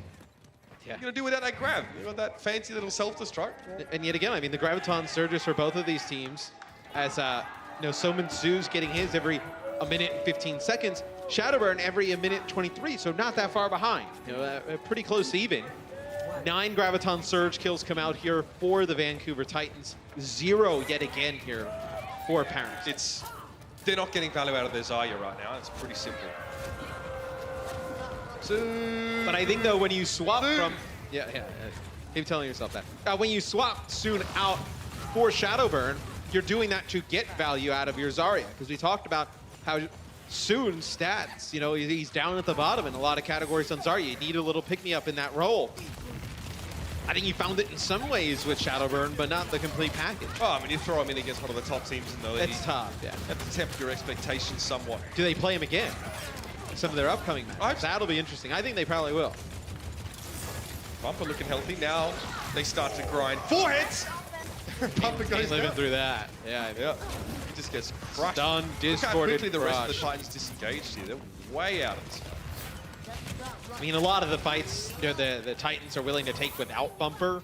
Yeah. You're gonna do without that grab. You got that fancy little self-destruct. And yet again, I mean, the Graviton surges for both of these teams, as you know, Sominsu's getting his every 1 minute and 15 seconds. Shadowburn every 1 minute 23, so not that far behind. You know, pretty close to even. 9 Graviton Surge kills come out here for the Vancouver Titans. 0 yet again here for Paris. They're not getting value out of their Zarya right now. It's pretty simple. But I think though, when you swap from keep telling yourself that. When you swap Soon out for Shadowburn, you're doing that to get value out of your Zarya, because we talked about how Soon's stats, you know, he's down at the bottom in a lot of categories on Zarya. You need a little pick-me-up in that role. I think you found it in some ways with Shadowburn, but not the complete package. Oh, I mean, you throw him in against one of the top teams in the league. It's tough, yeah. You have to temper your expectations somewhat. Do they play him again? Some of their upcoming matches. That'll be interesting. I think they probably will. Bumper looking healthy. Now they start to grind. 4 hits! Bumper goes living through that. Yeah. He just gets crushed. Stunned, discorded, look how quickly the rest of the crushed. Titans disengaged here. They're way out of this. I mean, a lot of the fights, you know, the Titans are willing to take without Bumper.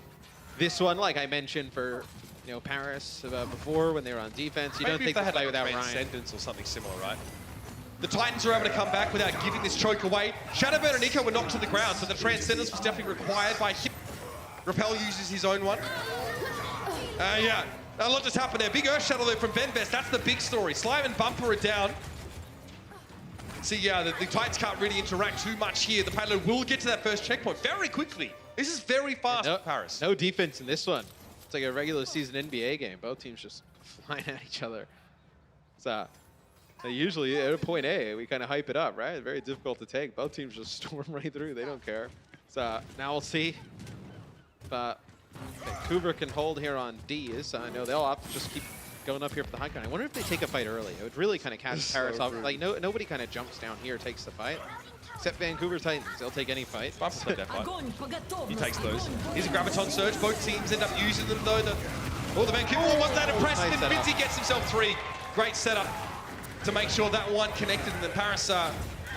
This one, like I mentioned for, you know, Paris before when they were on defense, you don't think they play without Ryan. Transcendence or something similar, right? The Titans are able to come back without giving this choke away. Shadowburn and Nico were knocked to the ground, so the Transcendence was definitely required by him. Repel uses his own one. Yeah, a lot just happened there. Big Earth Shadow though from Benbest. That's the big story. Slime and Bumper are down. See, the Titans can't really interact too much here. The payload will get to that first checkpoint very quickly. This is very fast for Paris. No defense in this one. It's like a regular season NBA game. Both teams just flying at each other. So usually at point A, we kind of hype it up, right? Very difficult to take. Both teams just storm right through. They don't care. So now we'll see if Vancouver can hold here on D. I know they'll have to just keep going up here for the high ground. I wonder if they take a fight early. It would really kind of catch Paris off. Like nobody kind of jumps down here, takes the fight. Except Vancouver Titans. They'll take any fight. Bumper's not that fight. He takes those. Here's a Graviton Surge. Both teams end up using them though. The Vancouver one wasn't that impressive. Nice and Vinci gets himself 3. Great setup to make sure that one connected. And then Paris are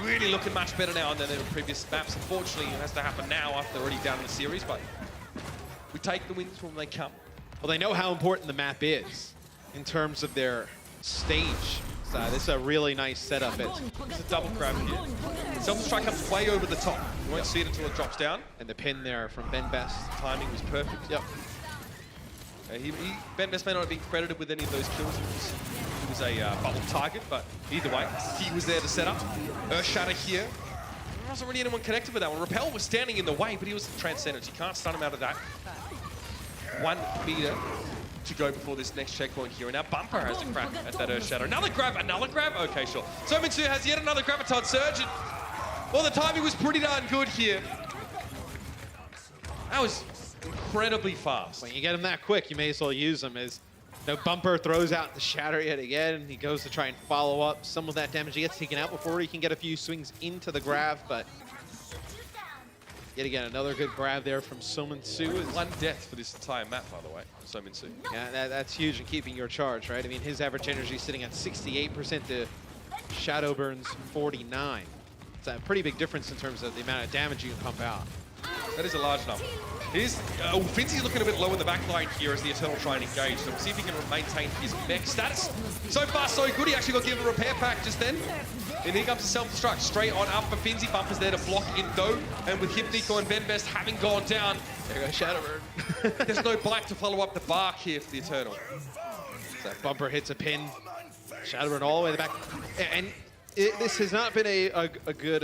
really looking much better now than their previous maps. Unfortunately, it has to happen now after they're already down in the series. But we take the wins when they come. Well, they know how important the map is in terms of their stage. So this is a really nice setup. It's a double grab here. Self-destruct comes way over the top. You won't see it until it drops down. And the pin there from Benbest. Timing was perfect. Yep. Benbest may not have been credited with any of those kills. He was a bubble target, but either way, he was there to set up. Earthshatter here. There wasn't really anyone connected with that one. Repel was standing in the way, but he was Transcendence. You can't stun him out of that. 1 meter to go before this next checkpoint here. And now Bumper has a crack at that Earthshatter. Another grab, Okay, sure. Sominsu has yet another Graviton Surge. And, well, the timing was pretty darn good here. That was incredibly fast. When you get him that quick, you may as well use him. As Bumper throws out the Shatter yet again, and he goes to try and follow up some of that damage. He gets taken out before he can get a few swings into the grab, but yet again, another good grab there from Somin-Su. One death for this entire map, by the way, Somin-Su. Yeah, that's huge in keeping your charge, right? I mean, his average energy is sitting at 68% to Shadowburn's 49. It's a pretty big difference in terms of the amount of damage you can pump out. That is a large number. Finzy's looking a bit low in the back line here as the Eternal try and engage. So we'll see if he can maintain his mech status. So far, so good. He actually got given a repair pack just then. And here comes the self-destruct. Straight on up for Finzy. Bumper's there to block in though. And with Hypnico and BenBest having gone down, there goes Shadowburn. there's no bite to follow up the bark here for the Eternal. So that Bumper hits a pin. Shadowburn all the way to the back. And this has not been a good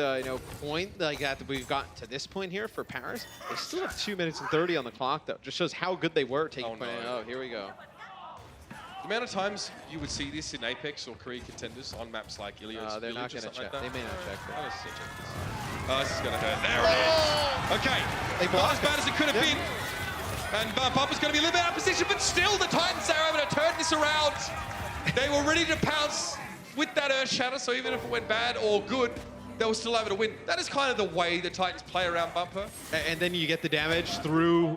point like that we've gotten to this point here for Paris. They still have 2 minutes and 30 on the clock though. Just shows how good they were taking point. Oh, here we go. The amount of times you would see this in Apex or career contenders on maps like Ilios. They're not going to check. They may not check. Oh, this is going to hurt. There it is. Okay. Not as bad as it could have been. And Bumper's going to be a little bit out of position, but still the Titans are able to turn this around. They were ready to pounce with that Earth Shatter, so even if it went bad or good, they were still able to win. That is kind of the way the Titans play around Bumper. And then you get the damage through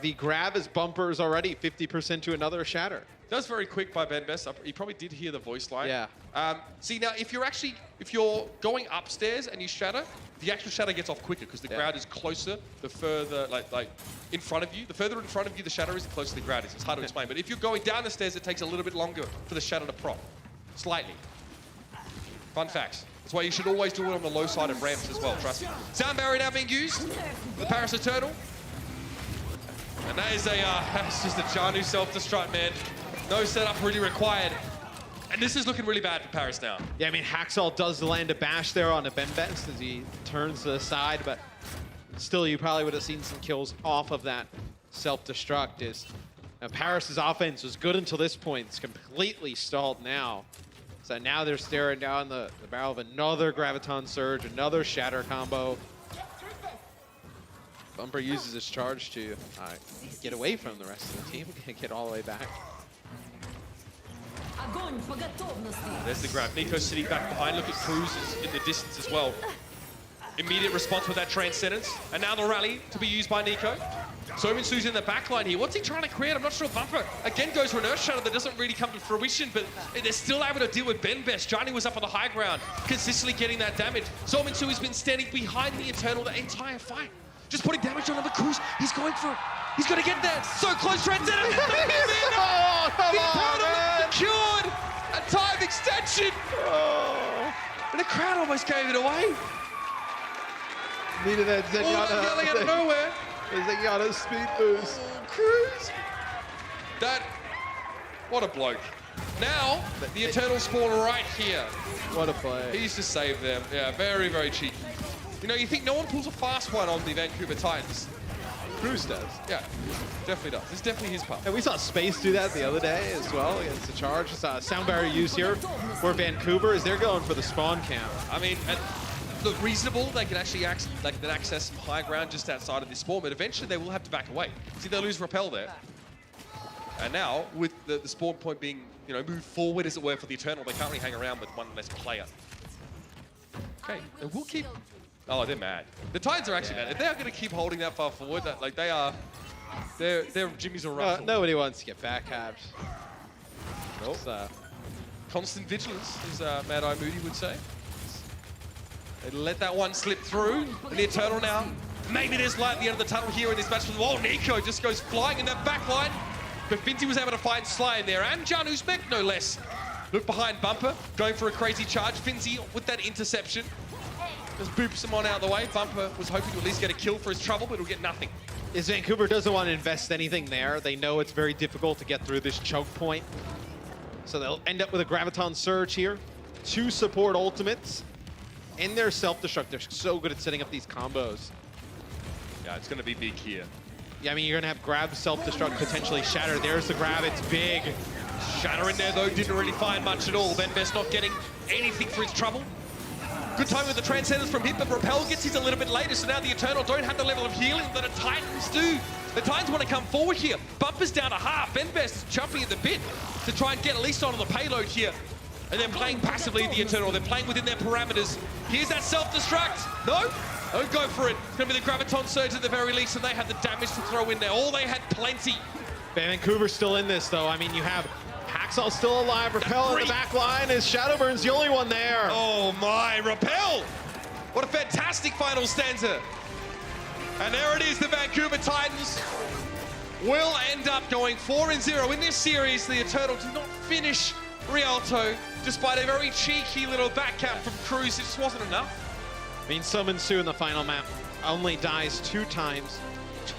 the grab as Bumper is already 50% to another Shatter. That was very quick by BenBest. He probably did hear the voice line. Yeah. See, now, if you're going upstairs and you shatter, the actual shatter gets off quicker because the ground is closer the further, like in front of you. The further in front of you the shatter is, the closer the ground is. It's hard to explain. But if you're going down the stairs, it takes a little bit longer for the shatter to prop. Slightly. Fun facts. That's why you should always do it on the low side of ramps as well, trust me. Sound barrier now being used. The Paris Eternal. And that is that's just a Janu self-destruct, man. No setup really required. And this is looking really bad for Paris now. Yeah, I mean, Hacksaw does land a bash there on a BenBest as he turns to the side, but still, you probably would have seen some kills off of that self-destruct. Paris's offense was good until this point. It's completely stalled now. So now they're staring down the barrel of another Graviton Surge, another Shatter combo. Bumper uses his charge to get away from the rest of the team, get all the way back. There's the grab. Nico sitting back behind. Look at Cruz in the distance as well. Immediate response with that Transcendence. And now the rally to be used by Nico. Somin-Su's in the back line here. What's he trying to create? I'm not sure. Bumper again goes for an Earth Shatter that doesn't really come to fruition, but they're still able to deal with BenBest. Johnny was up on the high ground, consistently getting that damage. Somin-Su has been standing behind the Eternal the entire fight. Just putting damage on him, but Cruz, he's going for it. He's going to get there. So close, Transcendence. Oh, come on, man. Secured a time extension. Oh. And the crowd almost gave it away. Needed that Zenyatta. Yelling out of nowhere. The Zenyatta speed boost. Cruz. What a bloke. Now, the Eternal spawn right here. What a play. He's just saved them. Yeah, very, very cheeky. You know, you think no one pulls a fast one on the Vancouver Titans. Cruz does. Yeah, definitely does. It's definitely his part. And we saw Space do that the other day as well against the Charge. We saw a sound barrier used here for Vancouver as they're going for the spawn camp. I mean, look, reasonable. They can actually access some high ground just outside of this spawn, but eventually they will have to back away. See, they'll lose Rappel there. And now, with the spawn point being, moved forward, as it were, for the Eternal, they can't really hang around with one less player. Okay, and we'll keep... Oh, they're mad. The Titans are actually mad. If they're going to keep holding that far forward, their Jimmy's a ruffle. Nobody wants to get backcapped. Nope. Constant vigilance, as Mad Eye Moody would say. They let that one slip through, and the Eternal now. Maybe there's light at the end of the tunnel here in this match. Whoa, Nico just goes flying in that back line. But Finzy was able to find Sly in there, and Jan Uzbek, no less. Look behind Bumper, going for a crazy charge. Finzy with that interception. Just boops him on out of the way. Bumper was hoping to at least get a kill for his trouble, but he'll get nothing. Is Vancouver doesn't want to invest anything there. They know it's very difficult to get through this choke point. So they'll end up with a Graviton Surge here. 2 support ultimates. In their self-destruct, they're so good at setting up these combos. Yeah, it's going to be big here. Yeah, I mean, you're going to have grab, self-destruct, potentially shatter. There's the grab, it's big. Shatter in there, though, didn't really find much at all. BenBest not getting anything for his trouble. Good time with the Transcendence from him, but Repel gets his a little bit later, so now the Eternal don't have the level of healing that the Titans do. The Titans want to come forward here. Bumper's down to half. Benbest jumping at the bit to try and get at least onto the payload here. And then playing passively the Eternal. They're playing within their parameters. Here's that self-destruct. No, don't go for it. It's going to be the Graviton Surge at the very least, and they have the damage to throw in there. All they had plenty. Vancouver's still in this, though. I mean, you have Hacksaw still alive. Repel in the back line. Is Shadowburn's the only one there? Oh my, Repel! What a fantastic final stanza. And there it is, the Vancouver Titans will end up going 4-0 in this series. The Eternal did not finish Rialto, despite a very cheeky little backcap from Cruz. It just wasn't enough. I mean, Summon Su in the final map only dies 2 times.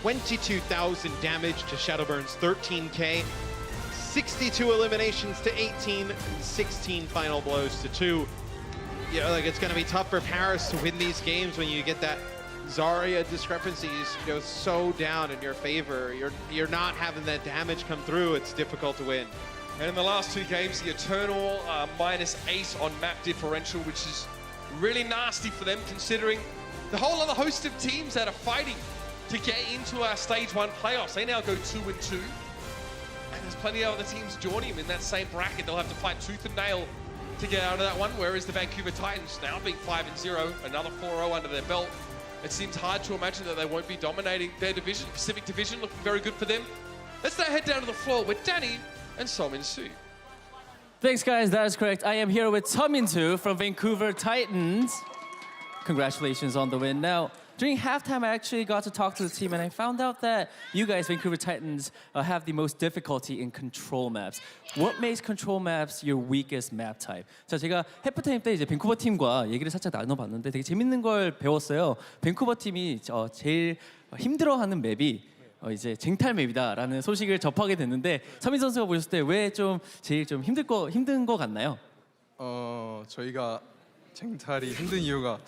22,000 damage to Shadowburn's 13k. 62 eliminations to 18, 16 final blows to 2. You know, like, it's going to be tough for Paris to win these games when you get that Zarya discrepancies go so down in your favor. You're not having that damage come through. It's difficult to win. And in the last 2 games, the Eternal -8 on map differential, which is really nasty for them, considering the whole other host of teams that are fighting to get into our Stage 1 playoffs. They now go 2-2. And there's plenty of other teams joining them in that same bracket. They'll have to fight tooth and nail to get out of that one, whereas the Vancouver Titans now being 5-0, another 4-0 under their belt. It seems hard to imagine that they won't be dominating their division. Pacific Division looking very good for them. Let's now head down to the floor with Danny and Seomin Soo. Thanks, guys. That is correct. I am here with Seomin Soo from Vancouver Titans. Congratulations on the win. Now, during halftime, I actually got to talk to the team, and I found out that you guys, Vancouver Titans, have the most difficulty in control maps. What makes control maps your weakest map type? 자, 제가 해프타임 때 이제 밴쿠버 팀과 얘기를 살짝 나눠봤는데 되게 재밌는 걸 배웠어요. 밴쿠버 팀이 제일 힘들어하는 맵이 이제 쟁탈 맵이다라는 소식을 접하게 됐는데 서민 선수가 보셨을 때 왜 좀 제일 좀 힘든 거 같나요? 저희가 쟁탈이 힘든 이유가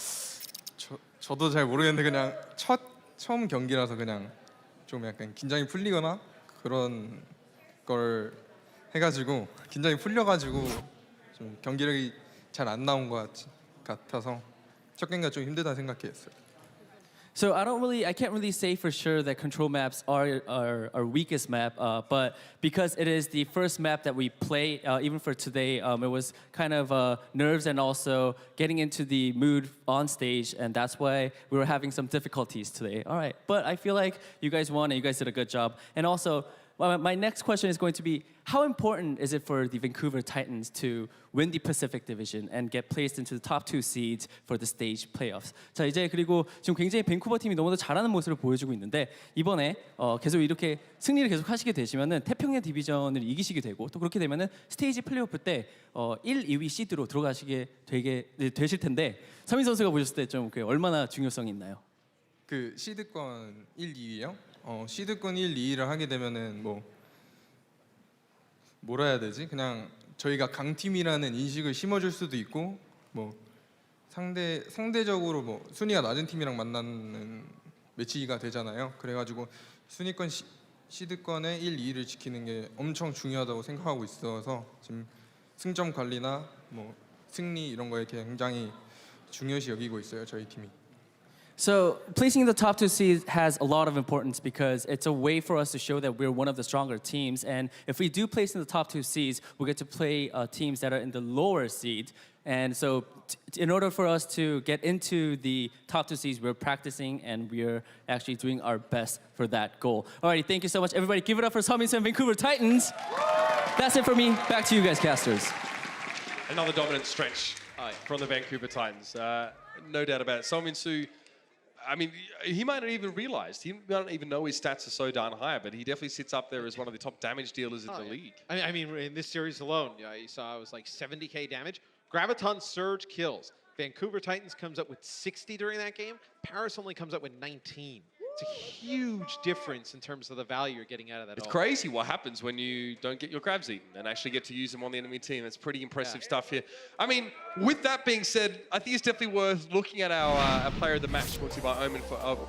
저도 잘 모르겠는데 그냥 처음 경기라서 그냥 좀 약간 긴장이 풀리거나 그런 걸 해가지고 긴장이 풀려가지고 좀 경기력이 잘 안 나온 것 같아서 첫 경기가 좀 힘들다 생각했어요. So I can't really say for sure that control maps are our weakest map, but because it is the first map that we play, even for today, it was kind of nerves and also getting into the mood on stage, and that's why we were having some difficulties today. All right, but I feel like you guys won and you guys did a good job. And also, my next question is going to be, how important is it for the Vancouver Titans to win the Pacific Division and get placed into the top 2 seeds for the stage playoffs? 자, 이제 그리고 지금 굉장히 밴쿠버 팀이 너무도 잘하는 모습을 보여주고 있는데 이번에 계속 이렇게 승리를 계속 하시게 되시면은 태평양 디비전을 이기시게 되고 또 그렇게 되면은 스테이지 플레이오프 때 1, 2위 시드로 들어가시게 되실 텐데 서민 선수가 보셨을 때 좀 얼마나 중요성이 있나요? 그 시드권 1, 2위요? 시드권 1, 2위를 하게 되면은 뭐라 해야 되지? 그냥 저희가 강팀이라는 인식을 심어줄 수도 있고 상대적으로 순위가 낮은 팀이랑 만나는 매치가 되잖아요. 그래가지고 순위권 시드권의 1, 2위를 지키는 게 엄청 중요하다고 생각하고 있어서 지금 승점 관리나 승리 이런 거에 굉장히 중요시 여기고 있어요, 저희 팀이. So placing in the top 2 seeds has a lot of importance because it's a way for us to show that we're one of the stronger teams. And if we do place in the top 2 seeds, we'll get to play teams that are in the lower seed. And so in order for us to get into the top 2 seeds, we're practicing and we're actually doing our best for that goal. Alrighty, thank you so much. Everybody give it up for Seomin Soo and Vancouver Titans. That's it for me. Back to you guys, casters. Another dominant stretch from the Vancouver Titans. No doubt about it. Seomin Soo, I mean, he might not even realize, he might not even know his stats are so darn high, but he definitely sits up there as one of the top damage dealers in the league. I mean, in this series alone, you saw it was like 70k damage. Graviton Surge kills. Vancouver Titans comes up with 60 during that game. Paris only comes up with 19. It's a huge difference in terms of the value you're getting out of that. It's crazy what happens when you don't get your grabs eaten and actually get to use them on the enemy team. It's pretty impressive stuff here. I mean, with that being said, I think it's definitely worth looking at our player of the match, brought to you by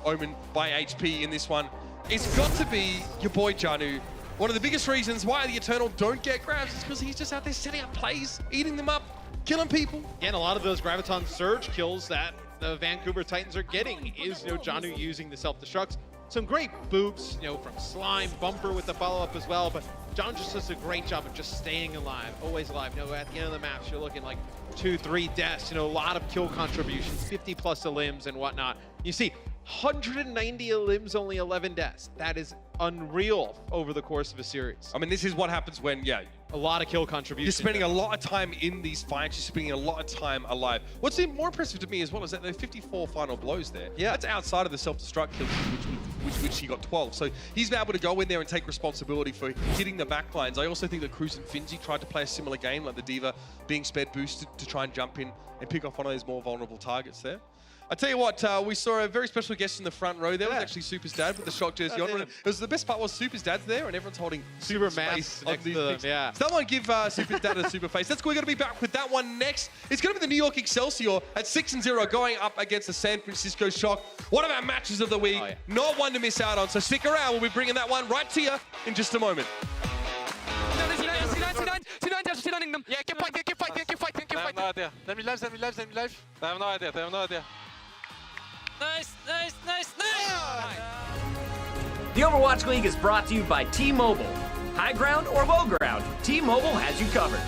Omen by HP in this one. It's got to be your boy Janu. One of the biggest reasons why the Eternal don't get grabs is because he's just out there setting up plays, eating them up, killing people. And a lot of those Graviton Surge kills that the Vancouver Titans are getting is, Janu using the self-destructs. Some great boops, from Slime, Bumper with the follow-up as well, but John just does a great job of just staying alive, always alive. At the end of the match, you're looking like 2-3 deaths, a lot of kill contributions, 50 plus limbs and whatnot. You see, 190 limbs, only 11 deaths. That is unreal over the course of a series. I mean, this is what happens when, a lot of kill contributions. You're spending a lot of time in these fights. You're spending a lot of time alive. What's even more impressive to me as well is that there are 54 final blows there. Yeah. That's outside of the self-destruct kills, which he got 12. So he's been able to go in there and take responsibility for hitting the backlines. I also think that Cruz and Finzi tried to play a similar game, like the Diva being sped boosted to try and jump in and pick off one of those more vulnerable targets there. I tell you what, we saw a very special guest in the front row. There was actually Super's dad with the shock jersey on. It was the best part was Super's dad's there, and everyone's holding Super face masks on next these to them, things. yeah. Someone give Super's dad a super face. That's we're going to be back with that one next. It's going to be the New York Excelsior at 6-0 going up against the San Francisco Shock. One of our matches of the week, not one to miss out on. So stick around. We'll be bringing that one right to you in just a moment. Yeah, keep fighting, keep fighting, keep fighting, keep fighting. I have no idea. Let me live. I have no idea. Nice. The Overwatch League is brought to you by T-Mobile. High ground or low ground, T-Mobile has you covered.